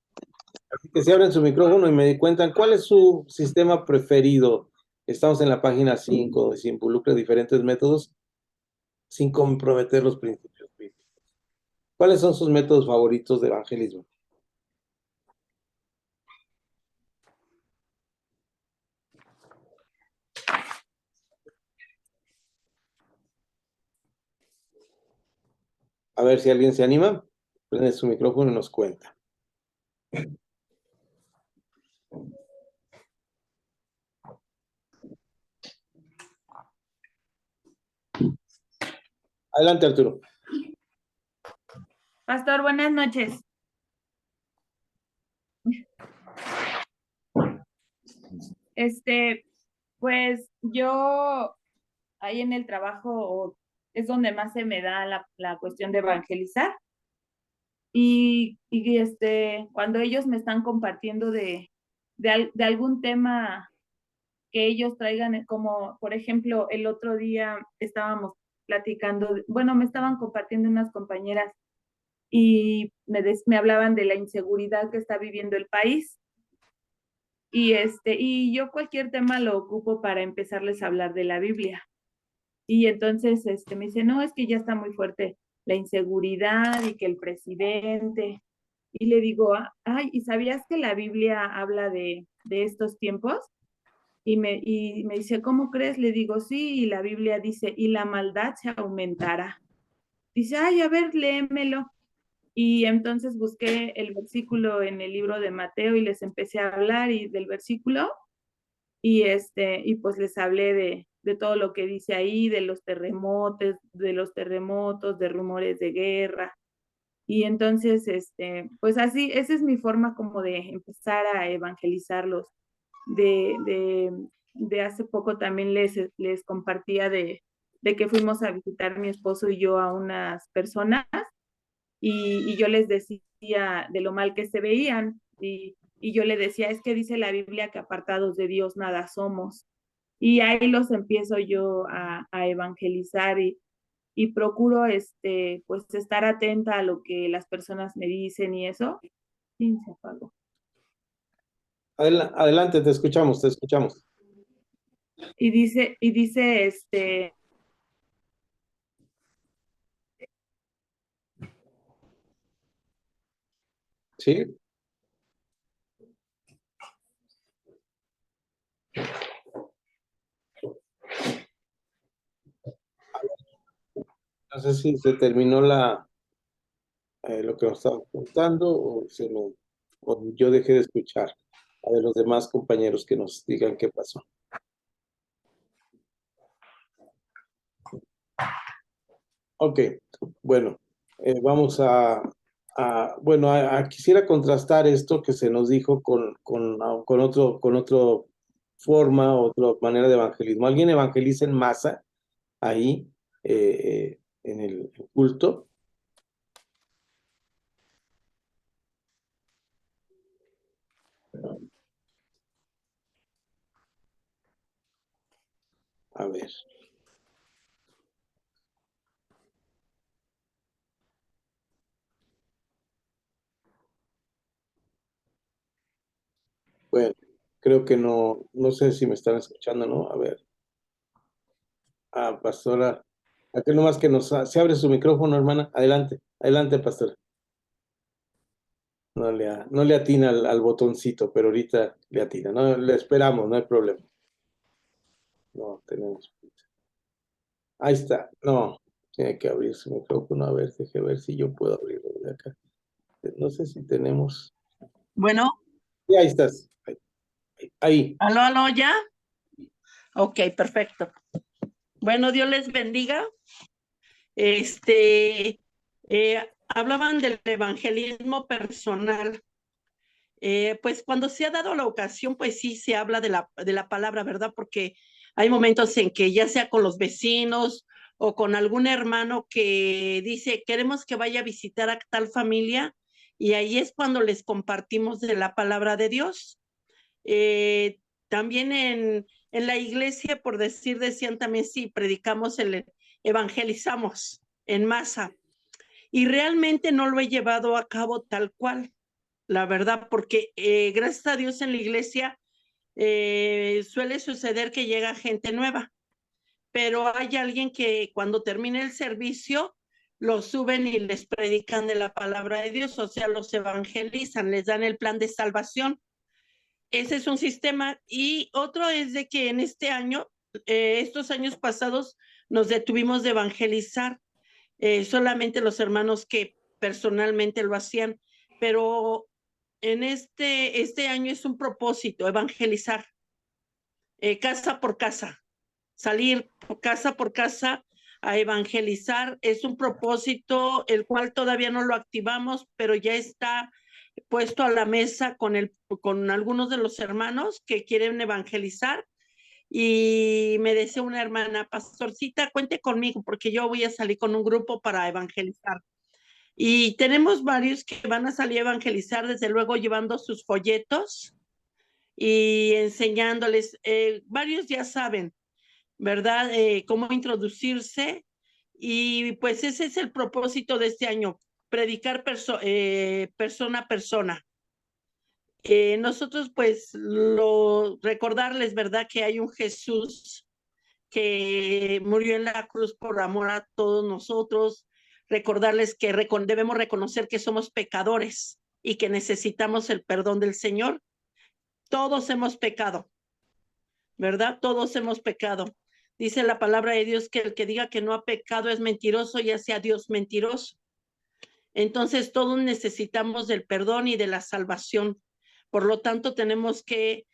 Así que si abren su micrófono y me cuentan cuál es su sistema preferido. Estamos en la página 5, donde se involucra diferentes métodos sin comprometer los principios bíblicos. ¿Cuáles son sus métodos favoritos de evangelismo? A ver si alguien se anima. Prende su micrófono y nos cuenta. Adelante, Arturo. Pastor, buenas noches. Pues yo ahí en el trabajo es donde más se me da la cuestión de evangelizar. Y cuando ellos me están compartiendo de algún tema que ellos traigan, como por ejemplo el otro día estábamos platicando, bueno, me estaban compartiendo unas compañeras y me hablaban de la inseguridad que está viviendo el país. Y yo cualquier tema lo ocupo para empezarles a hablar de la Biblia. Y entonces me dice, no, es que ya está muy fuerte la inseguridad y que el presidente. Y le digo, ay, ¿y sabías que la Biblia habla de estos tiempos? Y me dice, ¿cómo crees? Le digo, sí, y la Biblia dice, y la maldad se aumentará. Dice, ay, a ver, léemelo. Y entonces busqué el versículo en el libro de Mateo y les empecé a hablar del versículo y pues les hablé de todo lo que dice ahí, de los terremotos, de rumores de guerra. Y entonces, pues así, esa es mi forma como de empezar a evangelizarlos. De hace poco también les compartía de que fuimos a visitar mi esposo y yo a unas personas y yo les decía de lo mal que se veían y yo le decía, es que dice la Biblia que apartados de Dios nada somos. Y ahí los empiezo yo a evangelizar y procuro pues estar atenta a lo que las personas me dicen y eso. ¿Quién se apagó? Adelante, te escuchamos, te escuchamos. Y dice, ¿Sí? No sé si se terminó lo que nos estaba contando o yo dejé de escuchar. A ver, los demás compañeros que nos digan qué pasó. Ok, bueno, vamos bueno, quisiera contrastar esto que se nos dijo con otra forma, otra manera de evangelismo. ¿Alguien evangeliza en masa ahí en el culto? A ver. Bueno, creo que no sé si me están escuchando, ¿no? A ver. Pastora, aquí nomás que se abre su micrófono, hermana. Adelante, adelante, pastora. No le atina al botoncito, pero ahorita le atina. No, le esperamos, no hay problema. No, tenemos. Ahí está. No, tiene que abrir su micrófono. A ver, deje ver si yo puedo abrirlo de acá. No sé si tenemos. Bueno. Sí, ahí estás. Ahí. Aló, ya. Ok, perfecto. Bueno, Dios les bendiga. Hablaban del evangelismo personal. Pues cuando se ha dado la ocasión, pues sí se habla de la palabra, ¿verdad? Porque hay momentos en que ya sea con los vecinos o con algún hermano que dice, queremos que vaya a visitar a tal familia, y ahí es cuando les compartimos de la palabra de Dios. También en la iglesia, por decían también, sí, predicamos, evangelizamos en masa. Y realmente no lo he llevado a cabo tal cual, la verdad, porque gracias a Dios en la iglesia suele suceder que llega gente nueva, pero hay alguien que cuando termina el servicio los suben y les predican de la palabra de Dios, o sea, los evangelizan, les dan el plan de salvación. Ese es un sistema. Y otro es de que en este año, estos años pasados, nos detuvimos de evangelizar, solamente los hermanos que personalmente lo hacían, pero en este año es un propósito, evangelizar, casa por casa, salir casa por casa a evangelizar. Es un propósito el cual todavía no lo activamos, pero ya está puesto a la mesa con algunos de los hermanos que quieren evangelizar. Y me decía una hermana, pastorcita, cuente conmigo porque yo voy a salir con un grupo para evangelizar. Y tenemos varios que van a salir a evangelizar, desde luego llevando sus folletos y enseñándoles. Varios ya saben, ¿verdad? Cómo introducirse. Y pues ese es el propósito de este año, predicar persona a persona. Nosotros pues recordarles, ¿verdad? Que hay un Jesús que murió en la cruz por amor a todos nosotros. Recordarles que debemos reconocer que somos pecadores y que necesitamos el perdón del Señor. Todos hemos pecado, ¿verdad? Todos hemos pecado. Dice la palabra de Dios que el que diga que no ha pecado es mentiroso, ya sea Dios mentiroso. Entonces todos necesitamos del perdón y de la salvación. Por lo tanto, tenemos que,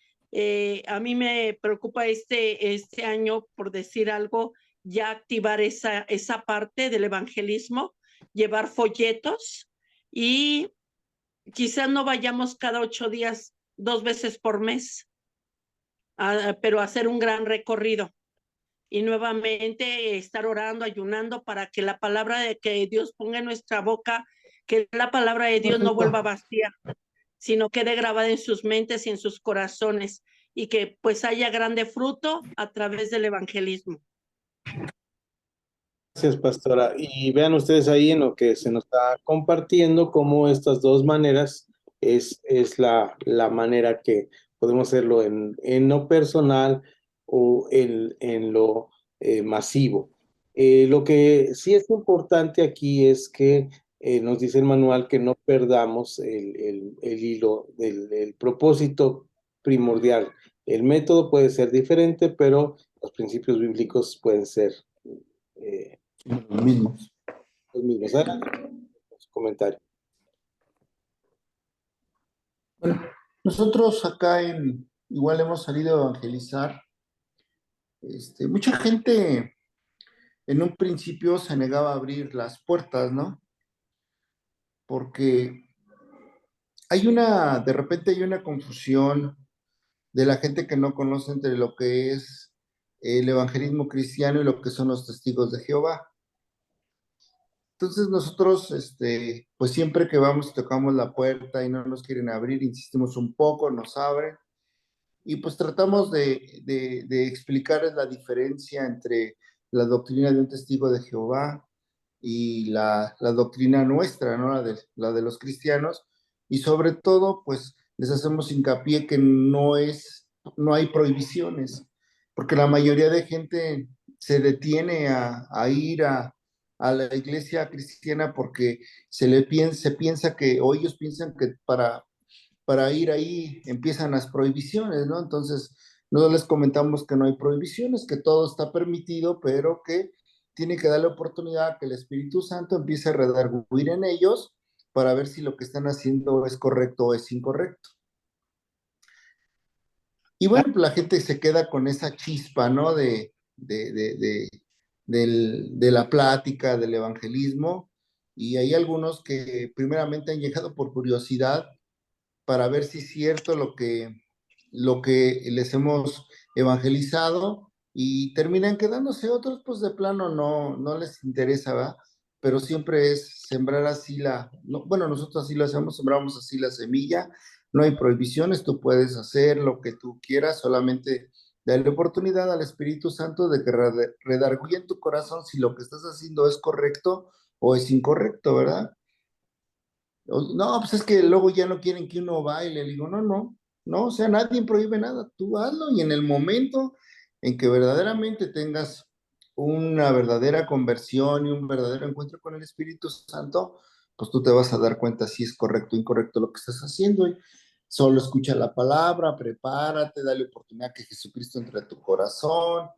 a mí me preocupa este año, por decir algo, ya activar esa parte del evangelismo, llevar folletos, y quizás no vayamos cada 8 días, 2 veces por mes, pero hacer un gran recorrido. Y nuevamente estar orando, ayunando para que la palabra de que Dios ponga en nuestra boca, que la palabra de Dios no vuelva vacía, sino quede grabada en sus mentes y en sus corazones, y que pues haya grande fruto a través del evangelismo. Gracias, pastora. Y vean ustedes ahí en lo que se nos está compartiendo, cómo estas dos maneras es la manera que podemos hacerlo en lo personal o en lo masivo. Lo que sí es importante aquí es que nos dice el manual que no perdamos el hilo del propósito primordial. El método puede ser diferente, pero los principios bíblicos pueden ser Los mismos. los mismos. Comentario. Bueno, nosotros acá igual hemos salido a evangelizar. Mucha gente en un principio se negaba a abrir las puertas, ¿no? Porque de repente hay una confusión de la gente que no conoce entre lo que es el evangelismo cristiano y lo que son los testigos de Jehová. Entonces nosotros, pues siempre que vamos, tocamos la puerta y no nos quieren abrir, insistimos un poco, nos abren, y pues tratamos de explicarles la diferencia entre la doctrina de un testigo de Jehová y la doctrina nuestra, ¿no? La de los cristianos, y sobre todo, pues les hacemos hincapié que no hay prohibiciones, porque la mayoría de gente se detiene a ir a la iglesia cristiana porque se piensa que, o ellos piensan que para ir ahí empiezan las prohibiciones, ¿no? Entonces, nosotros les comentamos que no hay prohibiciones, que todo está permitido, pero que tiene que darle oportunidad a que el Espíritu Santo empiece a redarguir en ellos para ver si lo que están haciendo es correcto o es incorrecto. Y bueno, pues la gente se queda con esa chispa, ¿no? De la plática, del evangelismo, y hay algunos que primeramente han llegado por curiosidad para ver si es cierto lo que les hemos evangelizado, y terminan quedándose. Otros pues de plano no les interesa, ¿verdad? Pero siempre es sembrar así bueno, nosotros así lo hacemos, sembramos así la semilla, no hay prohibiciones, tú puedes hacer lo que tú quieras, solamente dale oportunidad al Espíritu Santo de que redarguye en tu corazón si lo que estás haciendo es correcto o es incorrecto, ¿verdad? No, pues es que luego ya no quieren que uno baile. Le digo, no, o sea, nadie prohíbe nada, tú hazlo, y en el momento en que verdaderamente tengas una verdadera conversión y un verdadero encuentro con el Espíritu Santo, pues tú te vas a dar cuenta si es correcto o incorrecto lo que estás haciendo. Y solo escucha la palabra, prepárate, dale oportunidad que Jesucristo entre a tu corazón,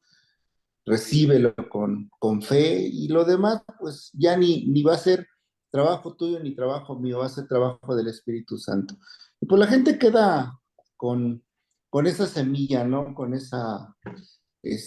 recíbelo con fe, y lo demás, pues ya ni va a ser trabajo tuyo ni trabajo mío, va a ser trabajo del Espíritu Santo. Y pues la gente queda con, con esa semilla, ¿no? Con esa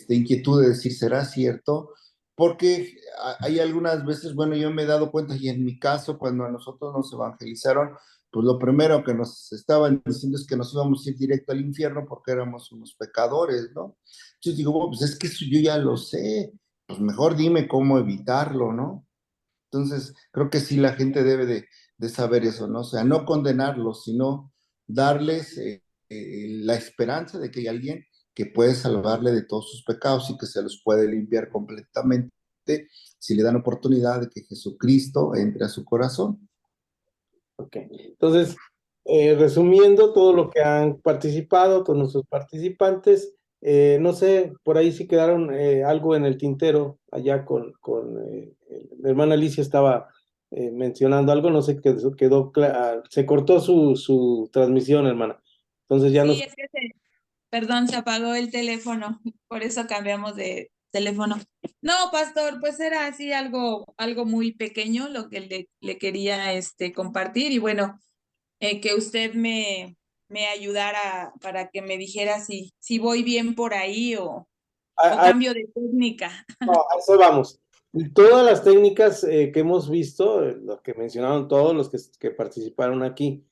inquietud de decir, ¿será cierto? Porque hay algunas veces, bueno, yo me he dado cuenta, y en mi caso, cuando a nosotros nos evangelizaron, pues lo primero que nos estaban diciendo es que nos íbamos a ir directo al infierno porque éramos unos pecadores, ¿no? Entonces digo, bueno, pues es que eso yo ya lo sé, pues mejor dime cómo evitarlo, ¿no? Entonces, creo que sí la gente debe de saber eso, ¿no? O sea, no condenarlos, sino darles la esperanza de que hay alguien que puede salvarle de todos sus pecados y que se los puede limpiar completamente si le dan oportunidad de que Jesucristo entre a su corazón. Ok, entonces, resumiendo todo lo que han participado, todos nuestros participantes, no sé, por ahí sí quedaron algo en el tintero, allá la hermana Alicia estaba mencionando algo, no sé, se cortó su transmisión, hermana. Entonces ya Sí, nos... es que perdón, se apagó el teléfono, por eso cambiamos de teléfono. No, pastor, pues era así algo muy pequeño lo que le quería compartir, y bueno, que usted me ayudara para que me dijera si voy bien por ahí o cambio de técnica. No, a eso vamos. Y todas las técnicas que hemos visto, lo que mencionaron todos los que participaron aquí,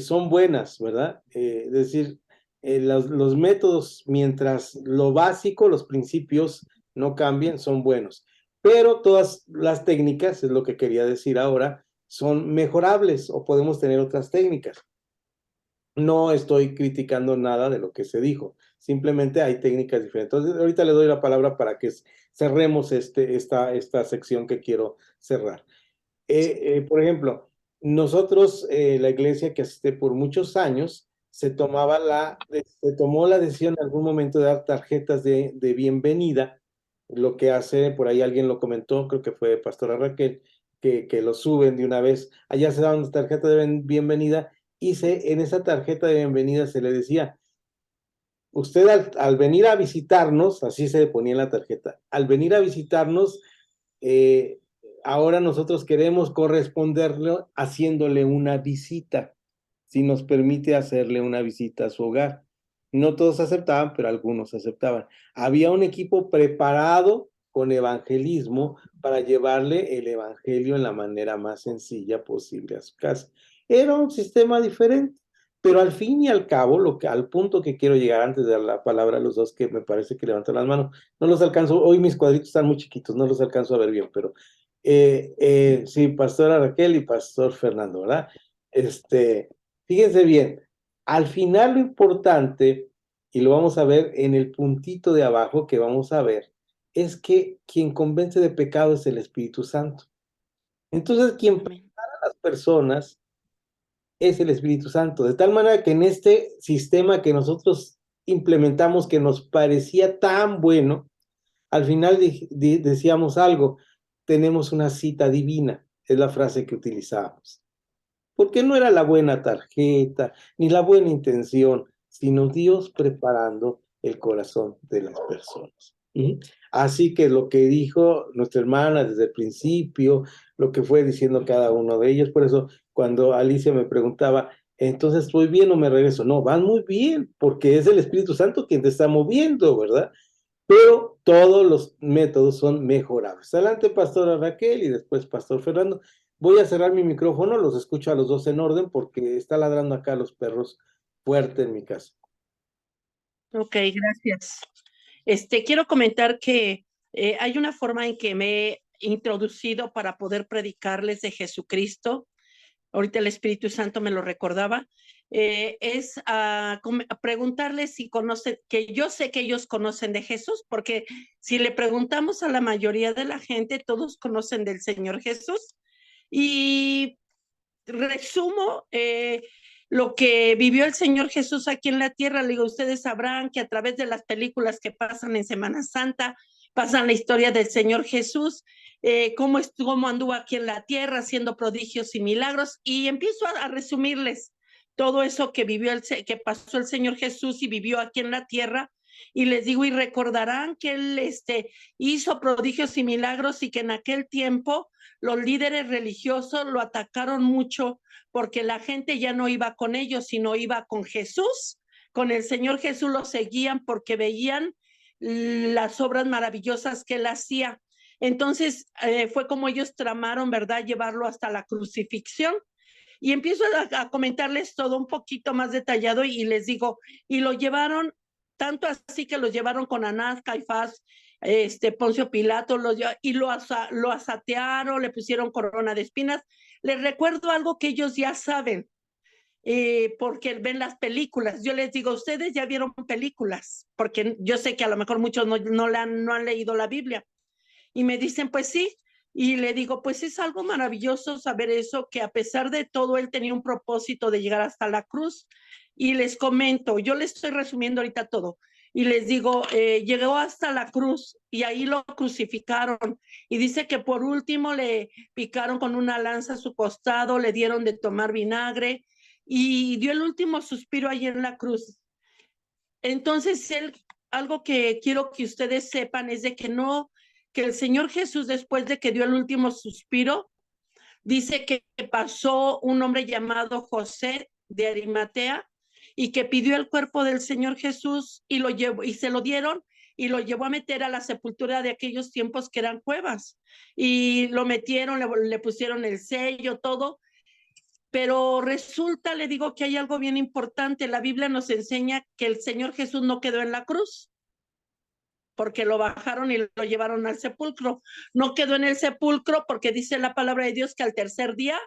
son buenas, ¿verdad? Es decir, los métodos, mientras lo básico, los principios no cambien, son buenos. Pero todas las técnicas, es lo que quería decir ahora, son mejorables o podemos tener otras técnicas. No estoy criticando nada de lo que se dijo, simplemente hay técnicas diferentes. Entonces, ahorita le doy la palabra para que cerremos esta sección que quiero cerrar. Por ejemplo, nosotros, la iglesia que asisté por muchos años, se tomó la decisión en algún momento de dar tarjetas de bienvenida, lo que hace, por ahí alguien lo comentó, creo que fue Pastora Raquel, que lo suben de una vez. Allá se daban tarjetas de bienvenida, y en esa tarjeta de bienvenida se le decía, usted al venir a visitarnos, así se ponía en la tarjeta, al venir a visitarnos, eh, ahora nosotros queremos corresponderle haciéndole una visita, si nos permite hacerle una visita a su hogar. No todos aceptaban, pero algunos aceptaban. Había un equipo preparado con evangelismo para llevarle el evangelio en la manera más sencilla posible a su casa. Era un sistema diferente, pero al fin y al cabo, al punto que quiero llegar antes de dar la palabra a los dos que me parece que levantan las manos, no los alcanzo, hoy mis cuadritos están muy chiquitos, no los alcanzo a ver bien, pero sí, Pastora Raquel y Pastor Fernando, ¿verdad? Fíjense bien, al final lo importante, y lo vamos a ver en el puntito de abajo que vamos a ver, es que quien convence de pecado es el Espíritu Santo. Entonces, quien prepara a las personas es el Espíritu Santo, de tal manera que en este sistema que nosotros implementamos, que nos parecía tan bueno, al final decíamos algo, tenemos una cita divina, es la frase que utilizábamos. Porque no era la buena tarjeta, ni la buena intención, sino Dios preparando el corazón de las personas. ¿Mm? Así que lo que dijo nuestra hermana desde el principio, lo que fue diciendo cada uno de ellos, por eso cuando Alicia me preguntaba, entonces voy bien o me regreso. No, van muy bien, porque es el Espíritu Santo quien te está moviendo, ¿verdad? Pero todos los métodos son mejorables. Adelante, pastora Raquel, y después pastor Fernando. Voy a cerrar mi micrófono, los escucho a los dos en orden porque está ladrando acá los perros fuerte en mi casa. Ok, gracias. Quiero comentar que hay una forma en que me he introducido para poder predicarles de Jesucristo. Ahorita el Espíritu Santo me lo recordaba. Es a preguntarles si conocen, que yo sé que ellos conocen de Jesús, porque si le preguntamos a la mayoría de la gente, todos conocen del Señor Jesús. Y resumo lo que vivió el Señor Jesús aquí en la tierra. Le digo, ustedes sabrán que a través de las películas que pasan en Semana Santa, pasan la historia del Señor Jesús, cómo anduvo aquí en la tierra haciendo prodigios y milagros, y empiezo a resumirles todo eso que vivió que pasó el Señor Jesús y vivió aquí en la tierra. Y les digo, y recordarán que él hizo prodigios y milagros, y que en aquel tiempo los líderes religiosos lo atacaron mucho porque la gente ya no iba con ellos, sino iba con Jesús. Con el Señor Jesús lo seguían porque veían las obras maravillosas que él hacía. Entonces fue como ellos tramaron, ¿verdad?, llevarlo hasta la crucifixión. Y empiezo a comentarles todo un poquito más detallado, y les digo, y lo llevaron, tanto así que los llevaron con Anás, Caifás, Poncio Pilato, y lo asatearon, le pusieron corona de espinas. Les recuerdo algo que ellos ya saben, porque ven las películas. Yo les digo, ustedes ya vieron películas, porque yo sé que a lo mejor muchos no han leído la Biblia. Y me dicen, pues sí. Y le digo, pues es algo maravilloso saber eso, que a pesar de todo, él tenía un propósito de llegar hasta la cruz. Y les comento, yo les estoy resumiendo ahorita todo. Y les digo, llegó hasta la cruz y ahí lo crucificaron. Y dice que por último le picaron con una lanza a su costado, le dieron de tomar vinagre y dio el último suspiro ahí en la cruz. Entonces, algo que quiero que ustedes sepan es de que el Señor Jesús, después de que dio el último suspiro, dice que pasó un hombre llamado José de Arimatea y que pidió el cuerpo del Señor Jesús y lo llevó, y se lo dieron, y lo llevó a meter a la sepultura de aquellos tiempos que eran cuevas, y lo metieron, le pusieron el sello, todo. Pero resulta, le digo, que hay algo bien importante. La Biblia nos enseña que el Señor Jesús no quedó en la cruz, porque lo bajaron y lo llevaron al sepulcro. No quedó en el sepulcro porque dice la palabra de Dios que al tercer día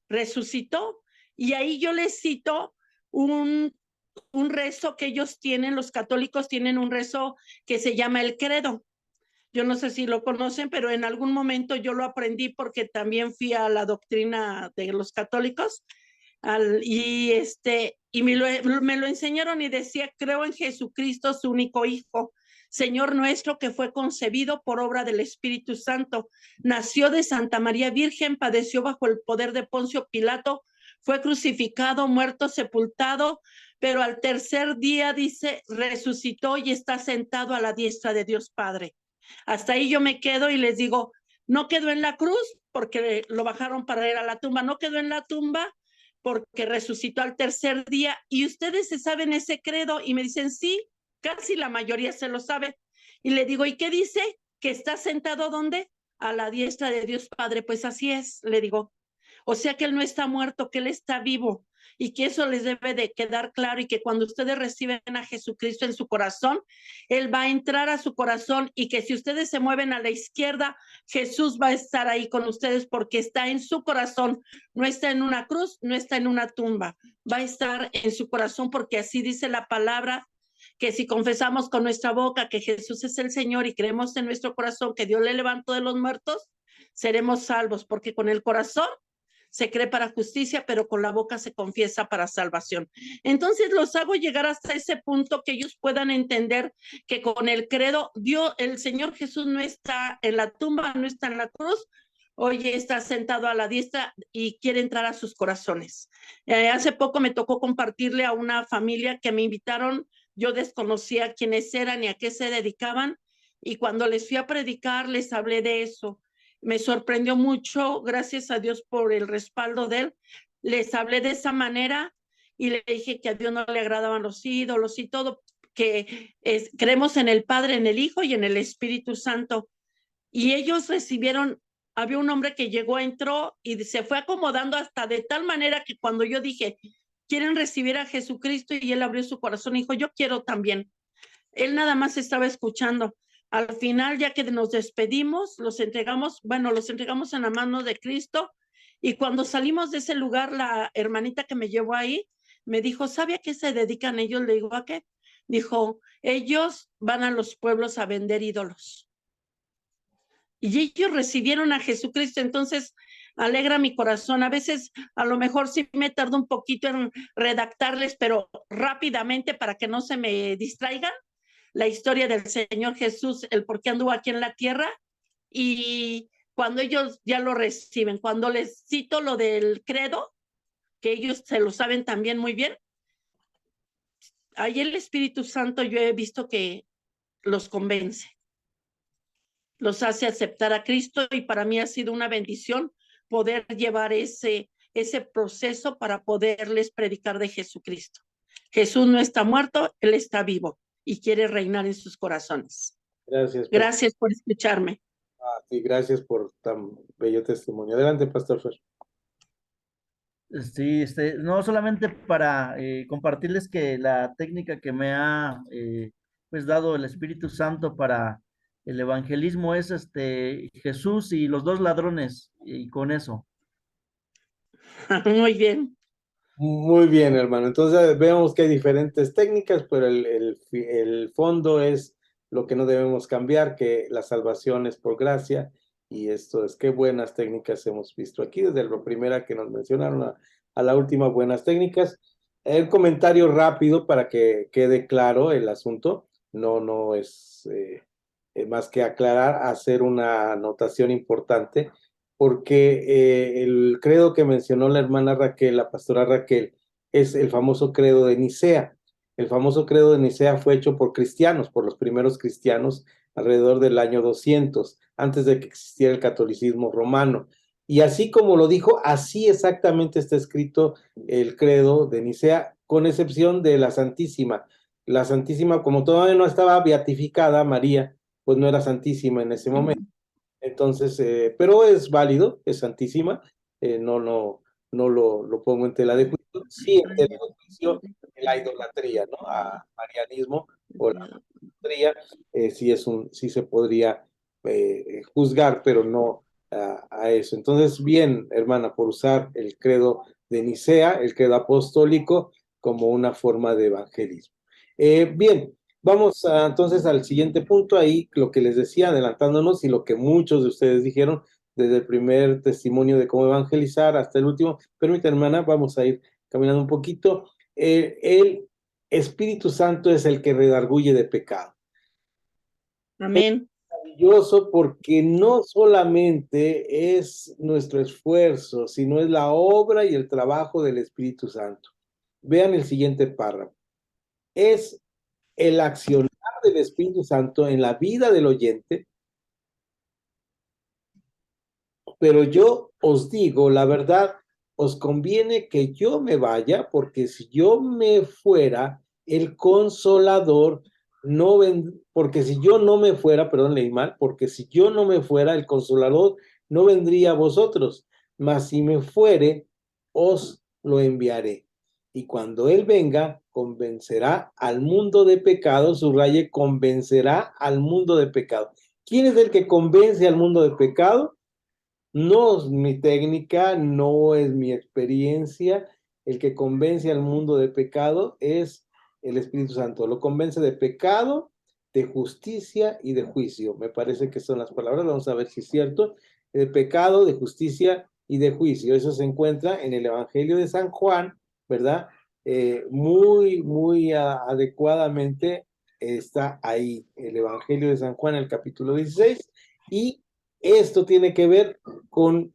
resucitó. Y ahí yo les cito un rezo que ellos tienen, los católicos tienen un rezo que se llama el credo. Yo no sé si lo conocen, pero en algún momento yo lo aprendí porque también fui a la doctrina de los católicos, y me lo enseñaron, y decía: creo en Jesucristo, su único Hijo, Señor nuestro, que fue concebido por obra del Espíritu Santo, nació de Santa María Virgen, padeció bajo el poder de Poncio Pilato, fue crucificado, muerto, sepultado, pero al tercer día, dice, resucitó y está sentado a la diestra de Dios Padre. Hasta ahí yo me quedo y les digo, no quedó en la cruz porque lo bajaron para ir a la tumba, no quedó en la tumba porque resucitó al tercer día. Y ustedes se saben ese credo, y me dicen, sí, casi la mayoría se lo sabe. Y le digo, ¿y qué dice? Que está sentado ¿dónde? A la diestra de Dios Padre. Pues así es, le digo. O sea que él no está muerto, que él está vivo, y que eso les debe de quedar claro, y que cuando ustedes reciben a Jesucristo en su corazón, él va a entrar a su corazón, y que si ustedes se mueven a la izquierda, Jesús va a estar ahí con ustedes porque está en su corazón, no está en una cruz, no está en una tumba, va a estar en su corazón, porque así dice la palabra, que si confesamos con nuestra boca que Jesús es el Señor y creemos en nuestro corazón que Dios le levantó de los muertos, seremos salvos, porque con el corazón se cree para justicia, pero con la boca se confiesa para salvación. Entonces los hago llegar hasta ese punto que ellos puedan entender que con el credo, el Señor Jesús no está en la tumba, no está en la cruz, oye, está sentado a la diestra y quiere entrar a sus corazones. Hace poco me tocó compartirle a una familia que me invitaron, yo desconocía quiénes eran y a qué se dedicaban, y cuando les fui a predicar les hablé de eso. Me sorprendió mucho, gracias a Dios por el respaldo de él. Les hablé de esa manera y le dije que a Dios no le agradaban los ídolos y todo, que creemos en el Padre, en el Hijo y en el Espíritu Santo. Y ellos recibieron, había un hombre que llegó, entró y se fue acomodando hasta de tal manera que cuando yo dije, ¿quieren recibir a Jesucristo? Y él abrió su corazón y dijo, yo quiero también. Él nada más estaba escuchando. Al final, ya que nos despedimos, los entregamos en la mano de Cristo. Y cuando salimos de ese lugar, la hermanita que me llevó ahí me dijo, ¿sabe a qué se dedican ellos? Le digo, ¿a qué? Dijo, ellos van a los pueblos a vender ídolos. Y ellos recibieron a Jesucristo. Entonces, alegra mi corazón. A veces, a lo mejor sí me tardo un poquito en redactarles, pero rápidamente para que no se me distraigan, la historia del Señor Jesús, el por qué anduvo aquí en la tierra, y cuando ellos ya lo reciben, cuando les cito lo del credo, que ellos se lo saben también muy bien, ahí el Espíritu Santo yo he visto que los convence, los hace aceptar a Cristo, y para mí ha sido una bendición poder llevar ese proceso para poderles predicar de Jesucristo. Jesús no está muerto, Él está vivo y quiere reinar en sus corazones. Gracias. Gracias por escucharme. Sí, gracias por tan bello testimonio. Adelante, Pastor Fer. Sí, no solamente para compartirles que la técnica que me ha pues dado el Espíritu Santo para el evangelismo es Jesús y los dos ladrones, y con eso. Muy bien. Muy bien, hermano. Entonces vemos que hay diferentes técnicas, pero el fondo es lo que no debemos cambiar, que la salvación es por gracia, y esto es qué buenas técnicas hemos visto aquí, desde la primera que nos mencionaron a la última, buenas técnicas. El comentario rápido para que quede claro el asunto, no es más que aclarar, hacer una anotación importante, porque el credo que mencionó la hermana Raquel, la pastora Raquel, es el famoso credo de Nicea. El famoso credo de Nicea fue hecho por cristianos, por los primeros cristianos, alrededor del año 200, antes de que existiera el catolicismo romano. Y así como lo dijo, así exactamente está escrito el credo de Nicea, con excepción de la Santísima. La Santísima, como todavía no estaba beatificada, María, pues no era santísima en ese momento. Entonces, pero es válido, es santísima, no lo pongo en tela de juicio. Sí, en tela de juicio la idolatría, ¿no? A marianismo o la idolatría, sí se podría juzgar, pero no a eso. Entonces, bien, hermana, por usar el credo de Nicea, el credo apostólico, como una forma de evangelismo. Bien. Vamos entonces al siguiente punto, ahí lo que les decía, adelantándonos, y lo que muchos de ustedes dijeron desde el primer testimonio de cómo evangelizar hasta el último. Permítanme, hermana, vamos a ir caminando un poquito. El Espíritu Santo es el que redarguye de pecado. Amén. Es maravilloso porque no solamente es nuestro esfuerzo, sino es la obra y el trabajo del Espíritu Santo. Vean el siguiente párrafo. Es el accionar del Espíritu Santo en la vida del oyente, pero yo os digo, la verdad, os conviene que yo me vaya, porque si yo me fuera, el Consolador no porque si yo no me fuera, perdón, leí mal, porque si yo no me fuera, el Consolador no vendría a vosotros, mas si me fuere, os lo enviaré. Y cuando Él venga, convencerá al mundo de pecado, subraye, convencerá al mundo de pecado. ¿Quién es el que convence al mundo de pecado? No es mi técnica, no es mi experiencia. El que convence al mundo de pecado es el Espíritu Santo. Lo convence de pecado, de justicia y de juicio. Me parece que son las palabras, vamos a ver si es cierto. De pecado, de justicia y de juicio. Eso se encuentra en el Evangelio de San Juan, ¿verdad? Muy adecuadamente está ahí el Evangelio de San Juan, el capítulo 16, y esto tiene que ver con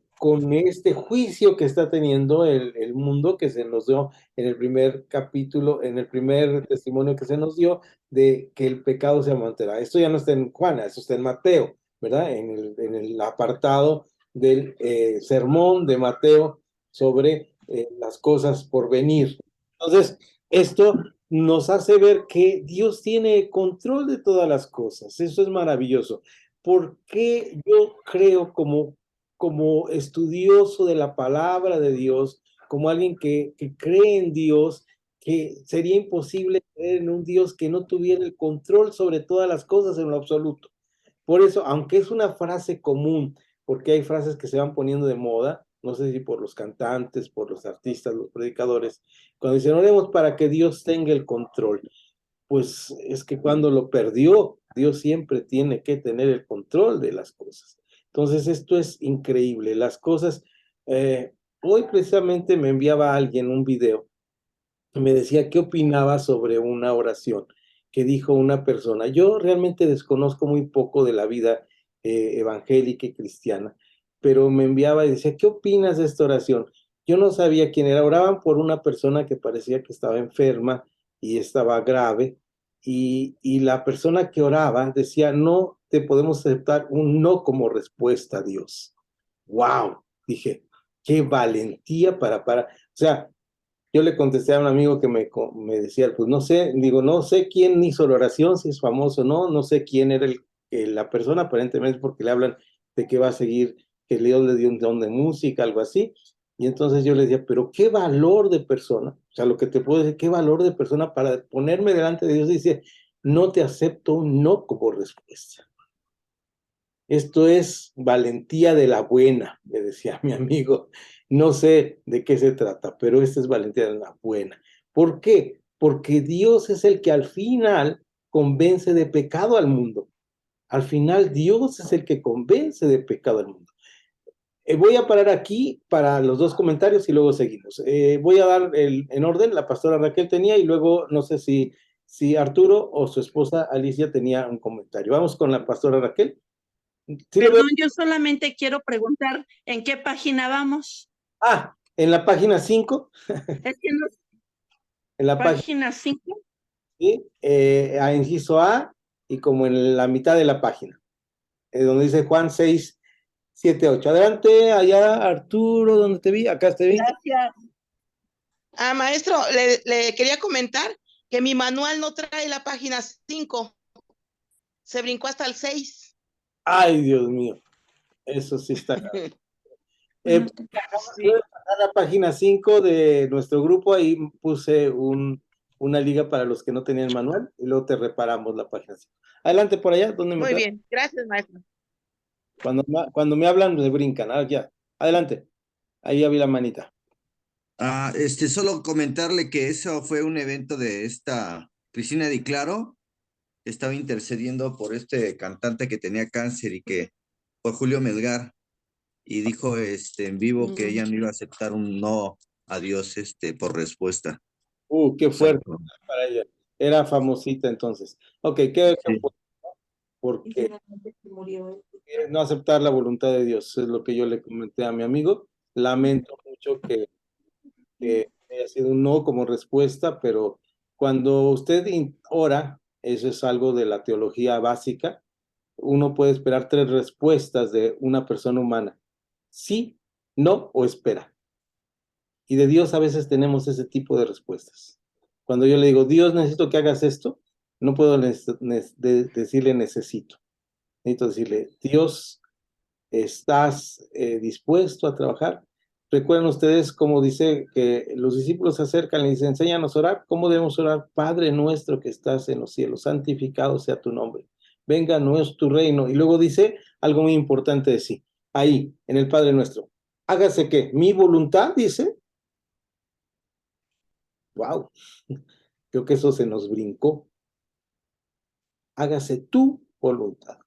este juicio que está teniendo el mundo, que se nos dio en el primer capítulo, en el primer testimonio que se nos dio, de que el pecado se mantendrá. Esto ya no está en Juan, esto está en Mateo, ¿verdad? En el apartado del sermón de Mateo sobre las cosas por venir. Entonces, esto nos hace ver que Dios tiene control de todas las cosas. Eso es maravilloso. ¿Por qué yo creo como estudioso de la palabra de Dios, como alguien que cree en Dios, que sería imposible creer en un Dios que no tuviera el control sobre todas las cosas en lo absoluto? Por eso, aunque es una frase común, porque hay frases que se van poniendo de moda, no sé si por los cantantes, por los artistas, los predicadores, cuando dicen oremos para que Dios tenga el control, pues es que cuando lo perdió, Dios siempre tiene que tener el control de las cosas. Entonces, esto es increíble. Las cosas, hoy precisamente me enviaba alguien un video y me decía qué opinaba sobre una oración que dijo una persona. Yo realmente desconozco muy poco de la vida evangélica y cristiana, pero me enviaba y decía, ¿qué opinas de esta oración? Yo no sabía quién era. Oraban por una persona que parecía que estaba enferma y estaba grave, y la persona que oraba decía, no te podemos aceptar un no como respuesta a Dios. ¡Wow! Dije, qué valentía o sea, yo le contesté a un amigo que me decía, pues no sé, digo, no sé quién hizo la oración, si es famoso o no, no sé quién era la persona, aparentemente porque le hablan de que va a seguir, que Dios le dio un don de música, algo así. Y entonces yo le decía, pero qué valor de persona, o sea, lo que te puedo decir, qué valor de persona para ponerme delante de Dios y dice, no te acepto un no como respuesta. Esto es valentía de la buena, me decía mi amigo. No sé de qué se trata, pero esta es valentía de la buena. ¿Por qué? Porque Dios es el que al final convence de pecado al mundo. Al final Dios es el que convence de pecado al mundo. Voy a parar aquí para los dos comentarios y luego seguimos. Voy a dar en orden, la pastora Raquel tenía y luego no sé si Arturo o su esposa Alicia tenía un comentario. Vamos con la pastora Raquel. ¿Sí lo veo? Perdón, yo solamente quiero preguntar en qué página vamos. Ah, en la página 5, Es que no, en la página 5. sí, a inciso A y como en la mitad de la página, donde dice Juan 6, 7, 8. Adelante, allá Arturo, donde te vi, acá te vi. Gracias. Maestro, le quería comentar que mi manual no trae la página 5. Se brincó hasta el 6. Ay, Dios mío, eso sí está. Sí. A la página 5 de nuestro grupo, ahí puse una liga para los que no tenían manual y luego te reparamos la página 5. Adelante por allá, ¿dónde me Muy quedo? bien, gracias, maestro. Cuando me hablan, me brincan. Ya, adelante. Ahí ya vi la manita. Solo comentarle que eso fue un evento de esta Cristina Di Claro. Estaba intercediendo por este cantante que tenía cáncer por Julio Melgar, y dijo en vivo que ella no iba a aceptar un no a Dios por respuesta. Qué fuerte Exacto. para ella. Era famosita entonces. Ok, qué Sí. fuerte, ¿no? Porque no aceptar la voluntad de Dios, es lo que yo le comenté a mi amigo. Lamento mucho que haya sido un no como respuesta, pero cuando usted ora, eso es algo de la teología básica, uno puede esperar 3 respuestas de una persona humana: sí, no o espera. Y de Dios a veces tenemos ese tipo de respuestas. Cuando yo le digo, Dios, necesito que hagas esto, no puedo decirle necesito. Necesito decirle, Dios, ¿estás dispuesto a trabajar? Recuerden ustedes cómo dice que los discípulos se acercan y dicen, enséñanos a orar. ¿Cómo debemos orar? Padre nuestro que estás en los cielos, santificado sea tu nombre. Venga, no es tu reino. Y luego dice algo muy importante de sí. Ahí, en el Padre nuestro. Hágase que mi voluntad, dice. Wow, creo que eso se nos brincó. Hágase tu voluntad.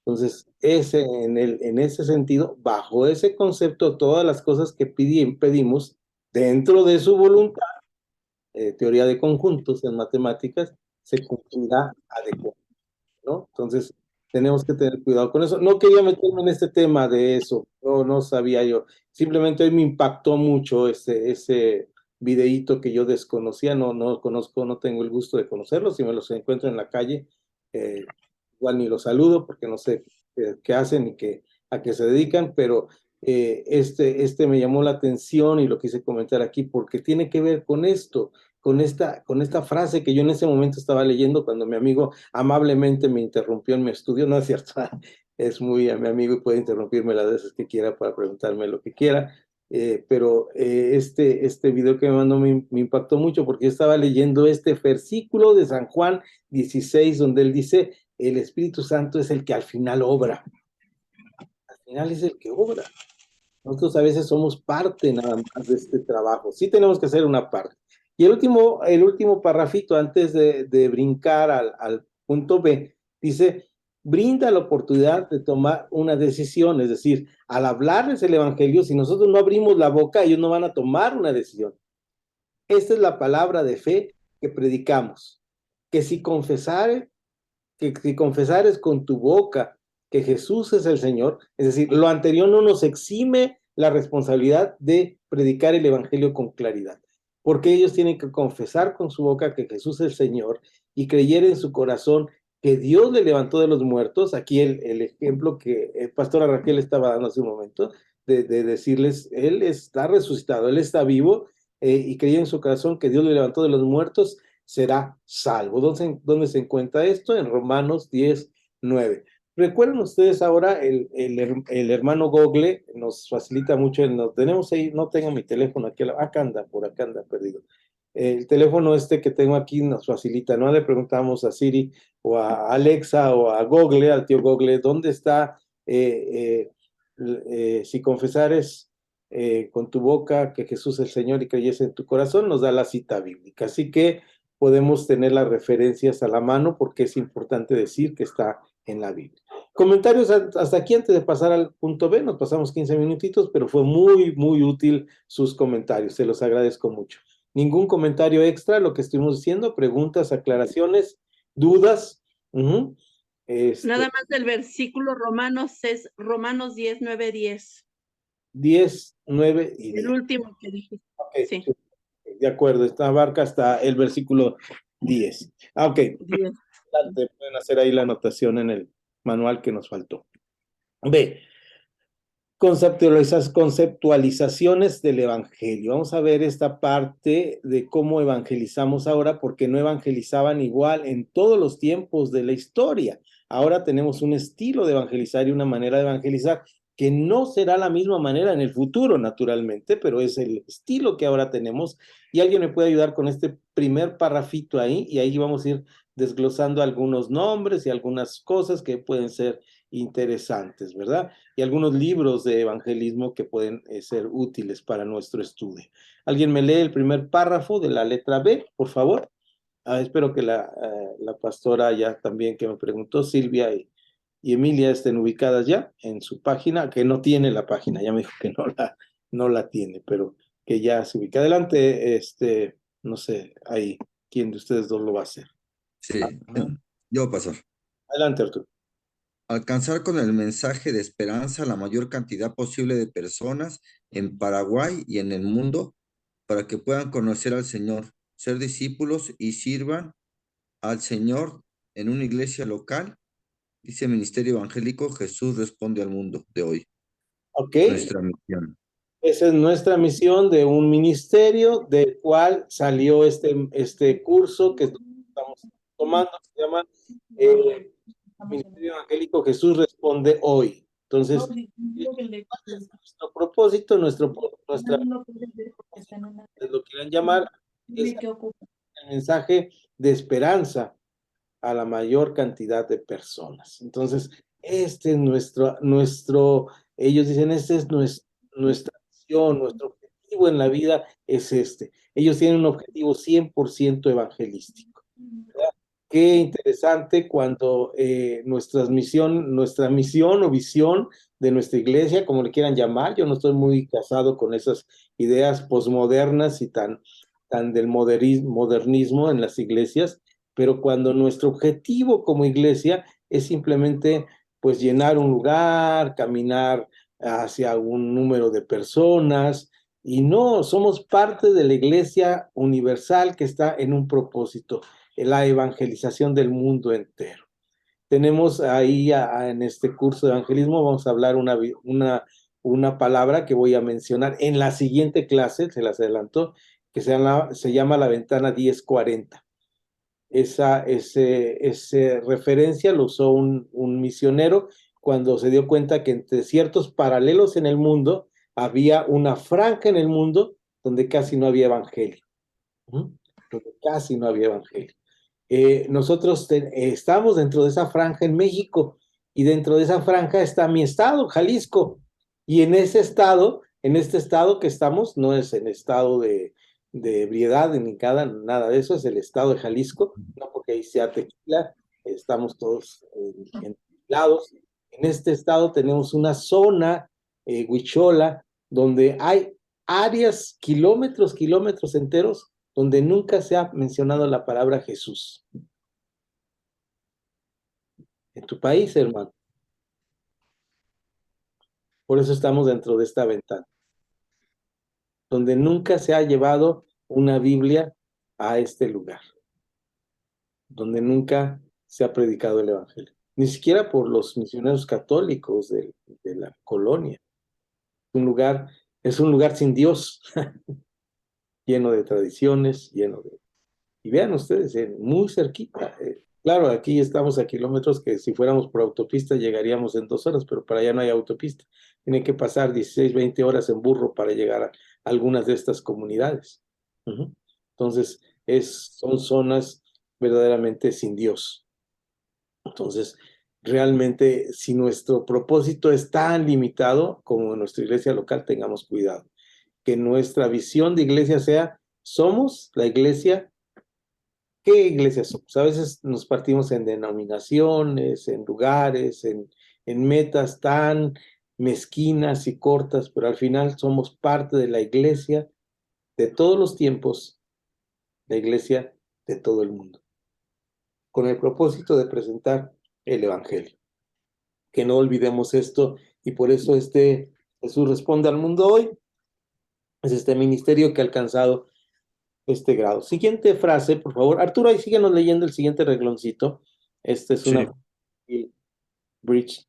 Entonces, en ese sentido, bajo ese concepto, todas las cosas que pedimos dentro de su voluntad, teoría de conjuntos en matemáticas, se cumplirá adecuadamente, ¿no? Entonces, tenemos que tener cuidado con eso. No quería meterme en este tema de eso, no sabía yo. Simplemente hoy me impactó mucho ese videíto que yo desconocía, no conozco, no tengo el gusto de conocerlo. Si me los encuentro en la calle, igual ni los saludo porque no sé qué hacen y a qué se dedican, pero este me llamó la atención y lo quise comentar aquí porque tiene que ver con esto, con esta frase que yo en ese momento estaba leyendo cuando mi amigo amablemente me interrumpió en mi estudio. No es cierto, es muy a mi amigo y puede interrumpirme las veces que quiera para preguntarme lo que quiera, pero este video que me mandó me impactó mucho porque yo estaba leyendo este versículo de San Juan 16 donde él dice, el Espíritu Santo es el que al final obra. Al final es el que obra. Nosotros a veces somos parte nada más de este trabajo. Sí tenemos que hacer una parte. Y el último parrafito, antes de brincar al punto B, dice, brinda la oportunidad de tomar una decisión. Es decir, al hablarles el Evangelio, si nosotros no abrimos la boca, ellos no van a tomar una decisión. Esta es la palabra de fe que predicamos. Que si confesares con tu boca que Jesús es el Señor, es decir, lo anterior no nos exime la responsabilidad de predicar el Evangelio con claridad, porque ellos tienen que confesar con su boca que Jesús es el Señor y creer en su corazón que Dios le levantó de los muertos. Aquí el ejemplo que pastora Raquel estaba dando hace un momento, de decirles, Él está resucitado, Él está vivo, y creer en su corazón que Dios le levantó de los muertos, será salvo. ¿Dónde se encuentra esto? En Romanos 10:9. Recuerden ustedes ahora, el hermano Google nos facilita mucho, tenemos ahí, no tengo mi teléfono aquí, acá anda perdido. El teléfono que tengo aquí nos facilita, no le preguntamos a Siri o a Alexa o a Google, al tío Google, ¿dónde está? Si confesares con tu boca que Jesús es el Señor y creyes en tu corazón, nos da la cita bíblica. Así que podemos tener las referencias a la mano porque es importante decir que está en la Biblia. Comentarios hasta aquí antes de pasar al punto B, nos pasamos 15 minutitos, pero fue muy, muy útil sus comentarios, se los agradezco mucho. Ningún comentario extra, lo que estuvimos diciendo, preguntas, aclaraciones, dudas. Nada más del versículo Romanos es Romanos 10, 9, 10. 10, 9 y 10. El último que dijiste. Okay, sí. De acuerdo, esta abarca hasta el versículo 10. Ok. 10. Pueden hacer ahí la anotación en el manual que nos faltó. B. Conceptualizaciones del Evangelio. Vamos a ver esta parte de cómo evangelizamos ahora, porque no evangelizaban igual en todos los tiempos de la historia. Ahora tenemos un estilo de evangelizar y una manera de evangelizar que no será la misma manera en el futuro, naturalmente, pero es el estilo que ahora tenemos. Y alguien me puede ayudar con este primer parrafito ahí, y ahí vamos a ir desglosando algunos nombres y algunas cosas que pueden ser interesantes, ¿verdad? Y algunos libros de evangelismo que pueden ser útiles para nuestro estudio. ¿Alguien me lee el primer párrafo de la letra B, por favor? Espero que la pastora ya también que me preguntó, Silvia y Emilia, estén ubicadas ya en su página, que no tiene la página, ya me dijo que no la tiene, pero que ya se ubica. Adelante, no sé, ahí, ¿quién de ustedes dos lo va a hacer? Sí, yo paso. Adelante, Arturo. Alcanzar con el mensaje de esperanza la mayor cantidad posible de personas en Paraguay y en el mundo para que puedan conocer al Señor, ser discípulos y sirvan al Señor en una iglesia local. Dice Ministerio Evangélico, Jesús responde al mundo de hoy. Ok. Nuestra misión. Esa es nuestra misión de un ministerio del cual salió este curso que estamos tomando, se llama Ministerio Evangélico Jesús responde hoy. Entonces, nuestro propósito, nuestra, lo quieran llamar, es el mensaje de esperanza a la mayor cantidad de personas. Entonces, este es nuestro, ellos dicen, este es nuestra misión, nuestro objetivo en la vida es este. Ellos tienen un objetivo 100% evangelístico, ¿verdad? Qué interesante cuando nuestra misión o visión de nuestra iglesia, como le quieran llamar, yo no estoy muy casado con esas ideas posmodernas y tan del modernismo en las iglesias, pero cuando nuestro objetivo como iglesia es simplemente pues llenar un lugar, caminar hacia un número de personas, y no, somos parte de la iglesia universal que está en un propósito, la evangelización del mundo entero. Tenemos ahí en este curso de evangelismo, vamos a hablar una palabra que voy a mencionar en la siguiente clase, se las adelantó, que se llama la ventana 1040. Ese referencia lo usó un misionero cuando se dio cuenta que entre ciertos paralelos en el mundo había una franja en el mundo donde casi no había evangelio. Donde casi no había evangelio. Nosotros estamos dentro de esa franja en México y dentro de esa franja está mi estado, Jalisco. Y en ese estado, en este estado que estamos, no es en estado de ebriedad ni nada de eso, es el estado de Jalisco, no porque ahí sea tequila, estamos todos en lados. En este estado tenemos una zona, Huichola, donde hay áreas, kilómetros enteros, donde nunca se ha mencionado la palabra Jesús. En tu país, hermano. Por eso estamos dentro de esta ventana, donde nunca se ha llevado una Biblia a este lugar, donde nunca se ha predicado el Evangelio, ni siquiera por los misioneros católicos de la colonia. Es un lugar sin Dios, lleno de tradiciones, lleno de... Y vean ustedes, muy cerquita. Claro, aquí estamos a kilómetros que si fuéramos por autopista llegaríamos en 2 horas, pero para allá no hay autopista. Tienen que pasar 16, 20 horas en burro para llegar a algunas de estas comunidades. Entonces, son zonas verdaderamente sin Dios. Entonces, realmente, si nuestro propósito es tan limitado como en nuestra iglesia local, tengamos cuidado. Que nuestra visión de iglesia sea, somos la iglesia. ¿Qué iglesia somos? A veces nos partimos en denominaciones, en lugares, en metas tan mezquinas y cortas, pero al final somos parte de la iglesia de todos los tiempos, la iglesia de todo el mundo, con el propósito de presentar el Evangelio. Que no olvidemos esto, y por eso Jesús responde al mundo hoy, es este ministerio que ha alcanzado este grado. Siguiente frase, por favor. Arturo, ahí síguenos leyendo el siguiente regloncito. Esta es una bridge.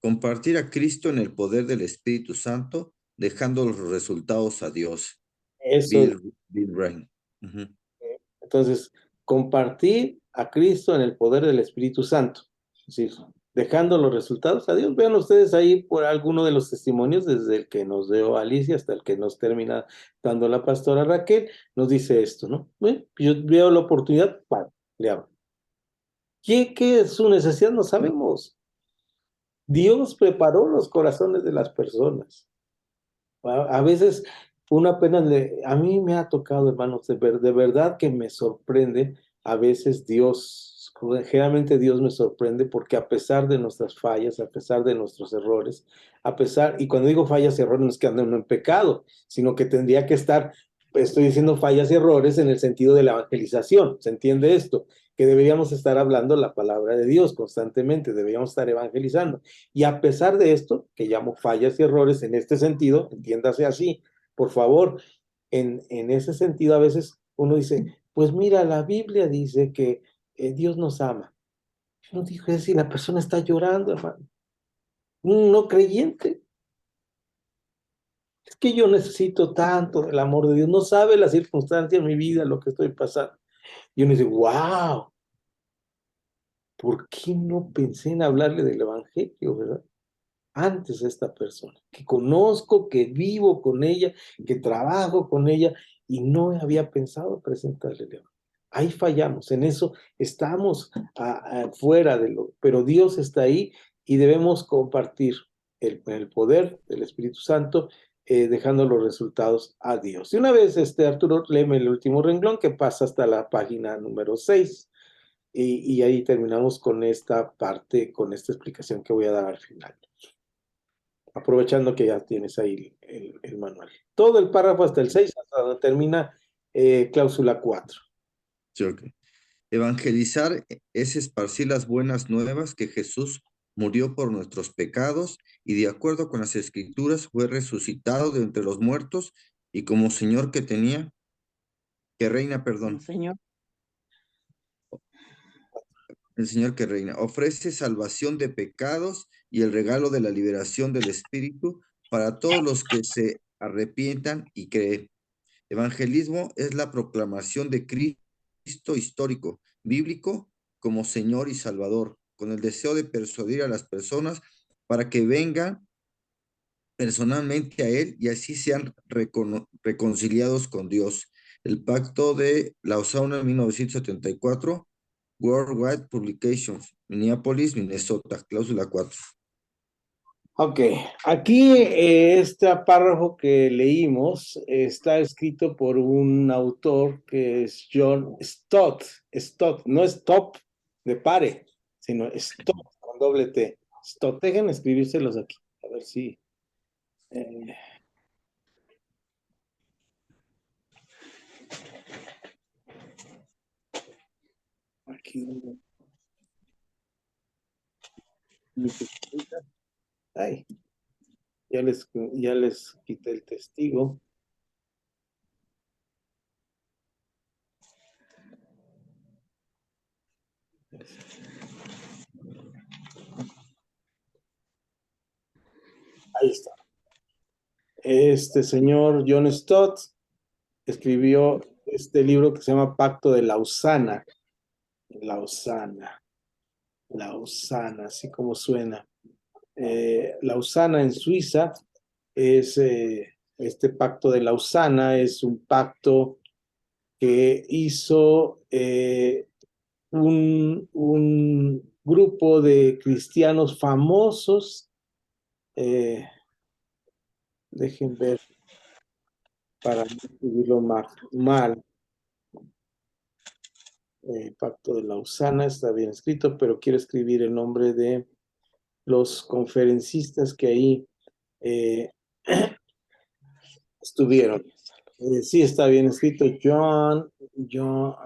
Compartir a Cristo en el poder del Espíritu Santo, dejando los resultados a Dios. Eso. Bill Rain. Entonces, compartir a Cristo en el poder del Espíritu Santo. Es decir, dejando los resultados a Dios. Vean ustedes ahí por alguno de los testimonios, desde el que nos dio Alicia hasta el que nos termina dando la pastora Raquel, nos dice esto, ¿no? Bueno, yo veo la oportunidad, le hablo. ¿Qué es su necesidad? No sabemos. Dios preparó los corazones de las personas. A veces uno apenas a mí me ha tocado, hermanos, de verdad que me sorprende a veces Dios, generalmente Dios me sorprende porque a pesar de nuestras fallas, a pesar de nuestros errores, y cuando digo fallas y errores no es que ande uno en pecado, sino que tendría que estar, estoy diciendo fallas y errores en el sentido de la evangelización, ¿se entiende esto? Que deberíamos estar hablando la palabra de Dios constantemente, deberíamos estar evangelizando. Y a pesar de esto, que llamo fallas y errores en este sentido, entiéndase así, por favor, en ese sentido a veces uno dice, pues mira, la Biblia dice que Dios nos ama. Yo no digo si la persona está llorando, hermano. Un no creyente. Es que yo necesito tanto del amor de Dios. No sabe la circunstancia de mi vida, lo que estoy pasando. Y uno dice, wow, ¿por qué no pensé en hablarle del Evangelio, verdad? Antes a esta persona, que conozco, que vivo con ella, que trabajo con ella, y no había pensado presentarle el Evangelio. Ahí fallamos, en eso estamos fuera de pero Dios está ahí y debemos compartir el poder del Espíritu Santo, dejando los resultados a Dios. Y una vez, Arturo, léeme el último renglón que pasa hasta la página número 6. Y ahí terminamos con esta parte, con esta explicación que voy a dar al final. Aprovechando que ya tienes ahí el manual. Todo el párrafo hasta el 6, hasta donde termina cláusula 4. Sí, okay. Evangelizar es esparcir las buenas nuevas que Jesús murió por nuestros pecados y de acuerdo con las Escrituras fue resucitado de entre los muertos y como Señor que reina, perdón. Señor. el Señor que reina. Ofrece salvación de pecados y el regalo de la liberación del Espíritu para todos los que se arrepientan y creen. Evangelismo es la proclamación de Cristo histórico, bíblico, como Señor y Salvador, con el deseo de persuadir a las personas para que vengan personalmente a Él y así sean reconciliados con Dios. El Pacto de Lausana 1974, Worldwide Publications, Minneapolis, Minnesota, cláusula 4. Ok, aquí este párrafo que leímos está escrito por un autor que es John Stott. Stott, no stop de pare, sino Stott con doble T. Stott, dejen escribírselos aquí, a ver si... aquí. Ay, ya les quité el testigo. Ahí está. Este señor John Stott escribió este libro que se llama Pacto de Lausana. Lausana, así como suena. Lausana en Suiza es este pacto de Lausana, es un pacto que hizo un grupo de cristianos famosos. Dejen ver para no escribirlo mal. Pacto de Lausana está bien escrito, pero quiero escribir el nombre de los conferencistas que ahí estuvieron. Sí, está bien escrito. John,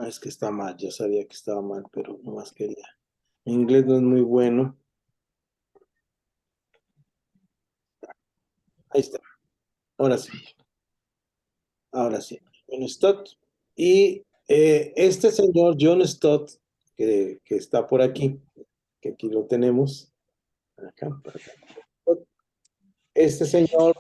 es que está mal, ya sabía que estaba mal, pero no más quería. Mi inglés no es muy bueno. Ahí está. Ahora sí. John Stott. Y este señor John Stott, que está por aquí, que aquí lo tenemos. Acá. Este señor,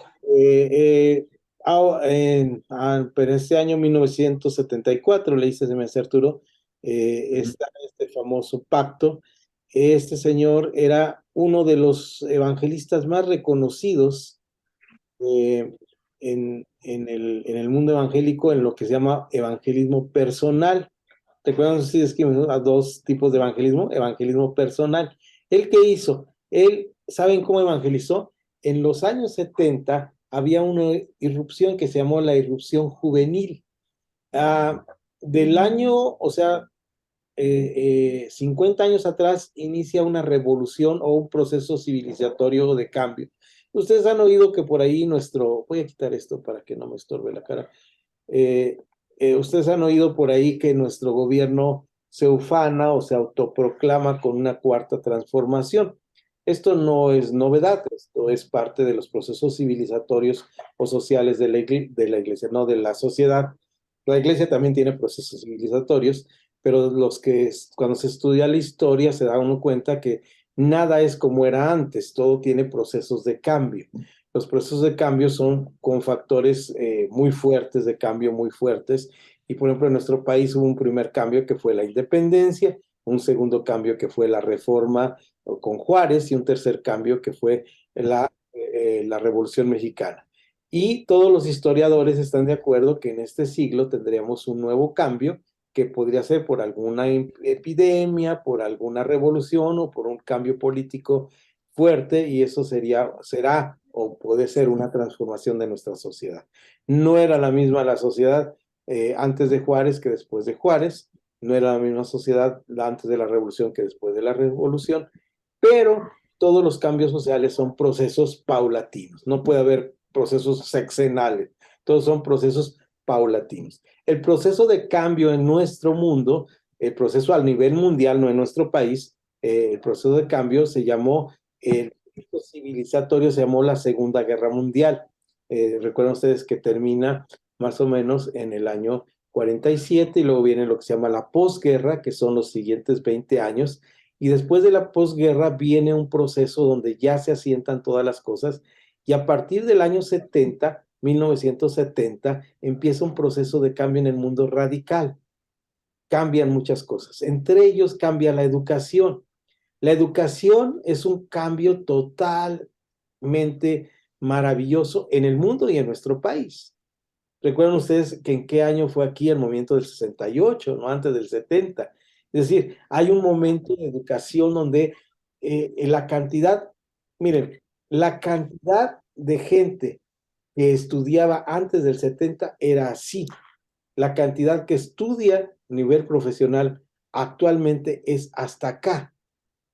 pero este año 1974, le dice ese Arturo, está este famoso pacto. Este señor era uno de los evangelistas más reconocidos en el mundo evangélico, en lo que se llama evangelismo personal. ¿Recuerdan ustedes que a dos tipos de evangelismo? Evangelismo personal. ¿Él qué hizo? ¿Saben cómo evangelizó? En los años 70 había una irrupción que se llamó la irrupción juvenil. Del año, o sea, 50 años atrás inicia una revolución o un proceso civilizatorio de cambio. Ustedes han oído que por ahí voy a quitar esto para que no me estorbe la cara. Ustedes han oído por ahí que nuestro gobierno se ufana o se autoproclama con una cuarta transformación. Esto no es novedad, esto es parte de los procesos civilizatorios o sociales de la iglesia, no de la sociedad. La iglesia también tiene procesos civilizatorios, pero cuando se estudia la historia se da uno cuenta que nada es como era antes, todo tiene procesos de cambio. Los procesos de cambio son con factores muy fuertes de cambio, muy fuertes. Y por ejemplo, en nuestro país hubo un primer cambio que fue la independencia, un segundo cambio que fue la reforma con Juárez y un tercer cambio que fue la Revolución Mexicana. Y todos los historiadores están de acuerdo que en este siglo tendríamos un nuevo cambio que podría ser por alguna epidemia, por alguna revolución o por un cambio político fuerte, y eso será o puede ser una transformación de nuestra sociedad. No era la misma la sociedad antes de Juárez que después de Juárez, no era la misma sociedad antes de la revolución que después de la revolución, pero todos los cambios sociales son procesos paulatinos, no puede haber procesos sexenales, todos son procesos paulatinos. El proceso de cambio en nuestro mundo, el proceso a nivel mundial, no en nuestro país, el proceso de cambio se llamó, el civilizatorio se llamó la Segunda Guerra Mundial. Recuerdan ustedes que termina más o menos en el año 47 y luego viene lo que se llama la posguerra, que son los siguientes 20 años, Y después de la posguerra viene un proceso donde ya se asientan todas las cosas y a partir del año 70, 1970, empieza un proceso de cambio en el mundo radical. Cambian muchas cosas, entre ellos cambia la educación. La educación es un cambio totalmente maravilloso en el mundo y en nuestro país. Recuerdan ustedes que en qué año fue aquí el movimiento del 68, no antes del 70. Es decir, hay un momento de educación donde la cantidad, miren, la cantidad de gente que estudiaba antes del 70 era así. La cantidad que estudia a nivel profesional actualmente es hasta acá.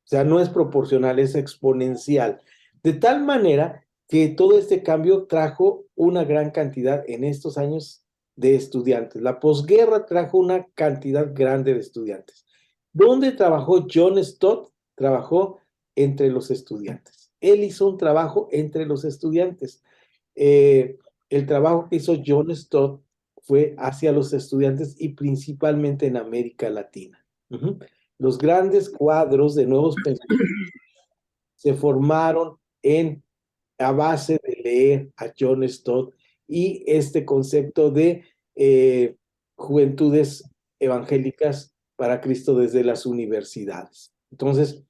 O sea, no es proporcional, es exponencial. De tal manera que todo este cambio trajo una gran cantidad en estos años de estudiantes. La posguerra trajo una cantidad grande de estudiantes. ¿Dónde trabajó John Stott? Trabajó entre los estudiantes. Él hizo un trabajo entre los estudiantes. El trabajo que hizo John Stott fue hacia los estudiantes y principalmente en América Latina. Los grandes cuadros de nuevos pensamientos se formaron a base de leer a John Stott y este concepto de juventudes evangélicas para Cristo desde las universidades. Entonces,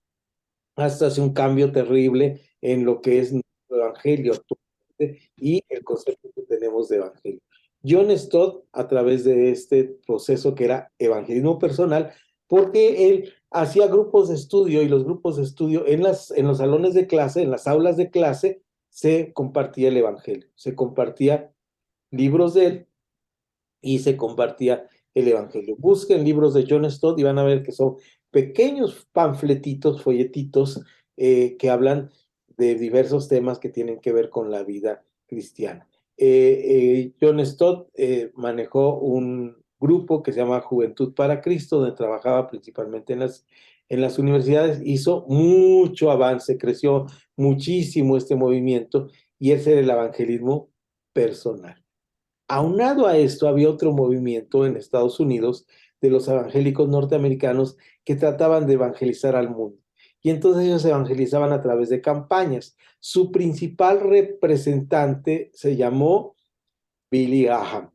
hasta hace un cambio terrible en lo que es nuestro evangelio y el concepto que tenemos de evangelio. John Stott, a través de este proceso que era evangelismo personal, porque él hacía grupos de estudio y los grupos de estudio en los salones de clase, en las aulas de clase, se compartía el evangelio, se compartía libros de él y se compartía el evangelio. Busquen libros de John Stott y van a ver que son pequeños panfletitos, folletitos que hablan de diversos temas que tienen que ver con la vida cristiana. John Stott manejó un grupo que se llama Juventud para Cristo, donde trabajaba principalmente en las universidades, hizo mucho avance, creció muchísimo este movimiento y ese era el evangelismo personal. Aunado a esto, había otro movimiento en Estados Unidos de los evangélicos norteamericanos que trataban de evangelizar al mundo. Y entonces ellos evangelizaban a través de campañas. Su principal representante se llamó Billy Graham.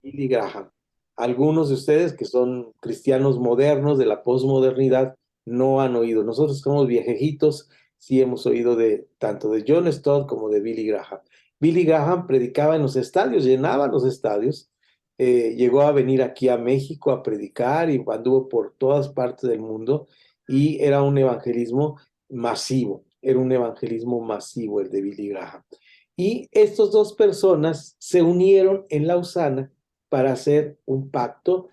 Billy Graham. Algunos de ustedes que son cristianos modernos de la posmodernidad no han oído. Nosotros somos viejejitos, sí hemos oído tanto de John Stott como de Billy Graham. Billy Graham predicaba en los estadios, llenaba los estadios, llegó a venir aquí a México a predicar y anduvo por todas partes del mundo y era un evangelismo masivo, era un evangelismo masivo el de Billy Graham. Y estas dos personas se unieron en Lausana para hacer un pacto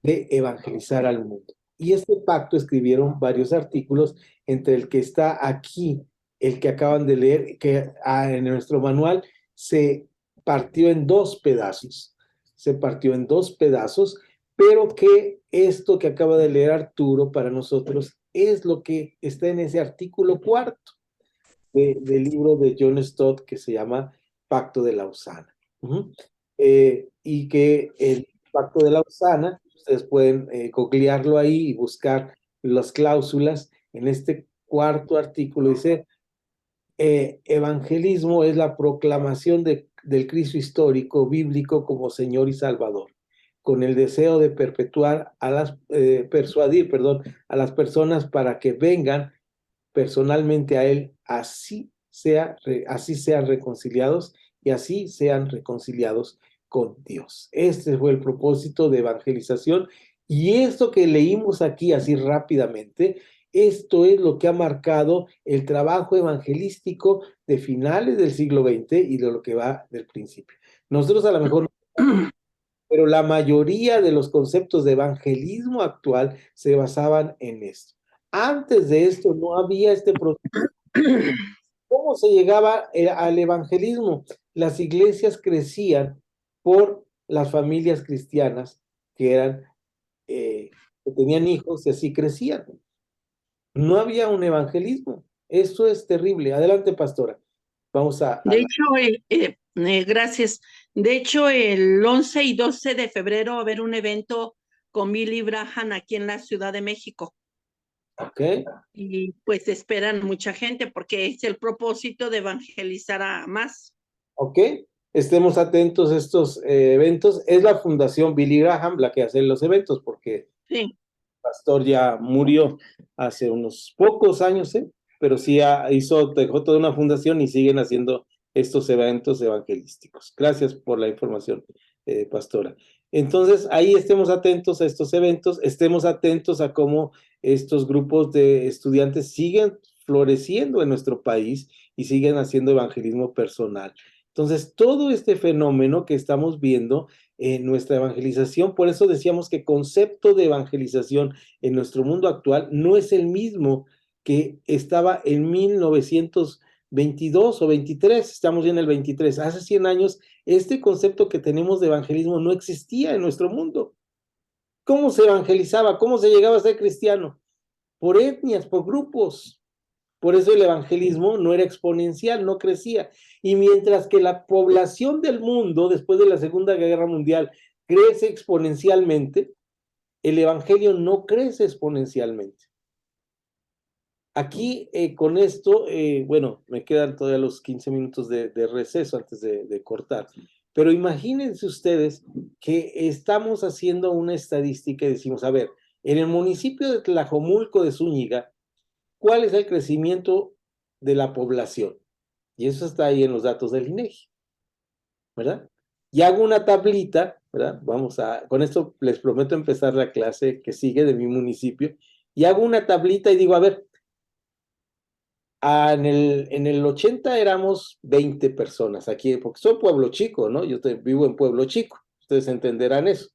de evangelizar al mundo. Y este pacto escribieron varios artículos, entre el que está aquí, el que acaban de leer, que en nuestro manual se partió en dos pedazos. Se partió en dos pedazos, pero que esto que acaba de leer Arturo para nosotros es lo que está en ese artículo cuarto del libro de John Stott que se llama Pacto de Lausana. Y que el Pacto de Lausana, ustedes pueden googlearlo ahí y buscar las cláusulas. En este cuarto artículo dice, evangelismo es la proclamación del Cristo histórico bíblico como Señor y Salvador, con el deseo de persuadir a las personas para que vengan personalmente a Él, así sean reconciliados y así sean reconciliados con Dios. Este fue el propósito de evangelización y esto que leímos aquí así rápidamente, esto es lo que ha marcado el trabajo evangelístico de finales del siglo XX y de lo que va del principio. Nosotros a lo mejor pero la mayoría de los conceptos de evangelismo actual se basaban en esto. Antes de esto no había este proceso. ¿Cómo se llegaba al evangelismo? Las iglesias crecían por las familias cristianas que tenían hijos y así crecían. No había un evangelismo. Eso es terrible. Adelante, pastora. Vamos a... De hecho, gracias. De hecho, el 11 y 12 de febrero va a haber un evento con Billy Graham aquí en la Ciudad de México. Ok, y pues esperan mucha gente porque es el propósito de evangelizar a más. ok. Estemos atentos a estos eventos. Es la Fundación Billy Graham la que hace los eventos, porque Sí, el pastor ya murió hace unos pocos años, pero sí dejó toda una fundación y siguen haciendo estos eventos evangelísticos. Gracias por la información, pastora. Entonces, ahí estemos atentos a estos eventos, estemos atentos a cómo estos grupos de estudiantes siguen floreciendo en nuestro país y siguen haciendo evangelismo personal. Entonces, todo este fenómeno que estamos viendo en nuestra evangelización, por eso decíamos que concepto de evangelización en nuestro mundo actual no es el mismo que estaba en 1922 o 23, estamos ya en el 23. Hace 100 años, este concepto que tenemos de evangelismo no existía en nuestro mundo. ¿Cómo se evangelizaba? ¿Cómo se llegaba a ser cristiano? Por etnias, por grupos. Por eso el evangelismo no era exponencial, no crecía. Y mientras que la población del mundo, después de la Segunda Guerra Mundial, crece exponencialmente, el evangelio no crece exponencialmente. Aquí, con esto, bueno, me quedan todavía los 15 minutos de receso antes de cortar. Pero imagínense ustedes que estamos haciendo una estadística y decimos, a ver, en el municipio de Tlajomulco de Zúñiga, ¿cuál es el crecimiento de la población? Y eso está ahí en los datos del INEGI, ¿verdad? Y hago una tablita, ¿verdad? Con esto les prometo empezar la clase que sigue de mi municipio, y hago una tablita y digo, a ver, en el 80 éramos 20 personas aquí, porque soy pueblo chico, ¿no? Yo vivo en pueblo chico, ustedes entenderán eso.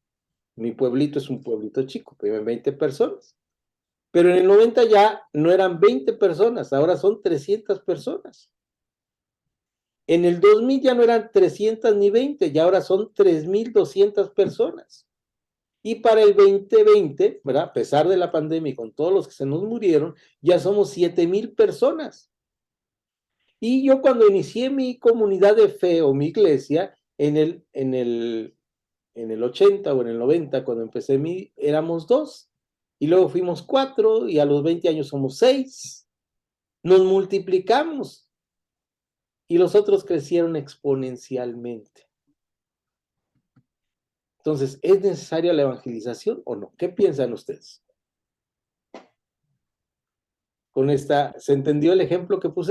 Mi pueblito es un pueblito chico, viven 20 personas. Pero en el 90 ya no eran 20 personas, ahora son 300 personas. En el 2000 ya no eran 300 ni 20, ya ahora son 3,200 personas. Y para el 2020, ¿verdad? A pesar de la pandemia y con todos los que se nos murieron, ya somos 7,000 personas. Y yo cuando inicié mi comunidad de fe o mi iglesia, en el 80 o en el 90, cuando empecé, éramos 2. Y luego fuimos 4 y a los 20 años somos 6. Nos multiplicamos y los otros crecieron exponencialmente. Entonces, ¿es necesaria la evangelización o no? ¿Qué piensan ustedes? ¿Se entendió el ejemplo que puse?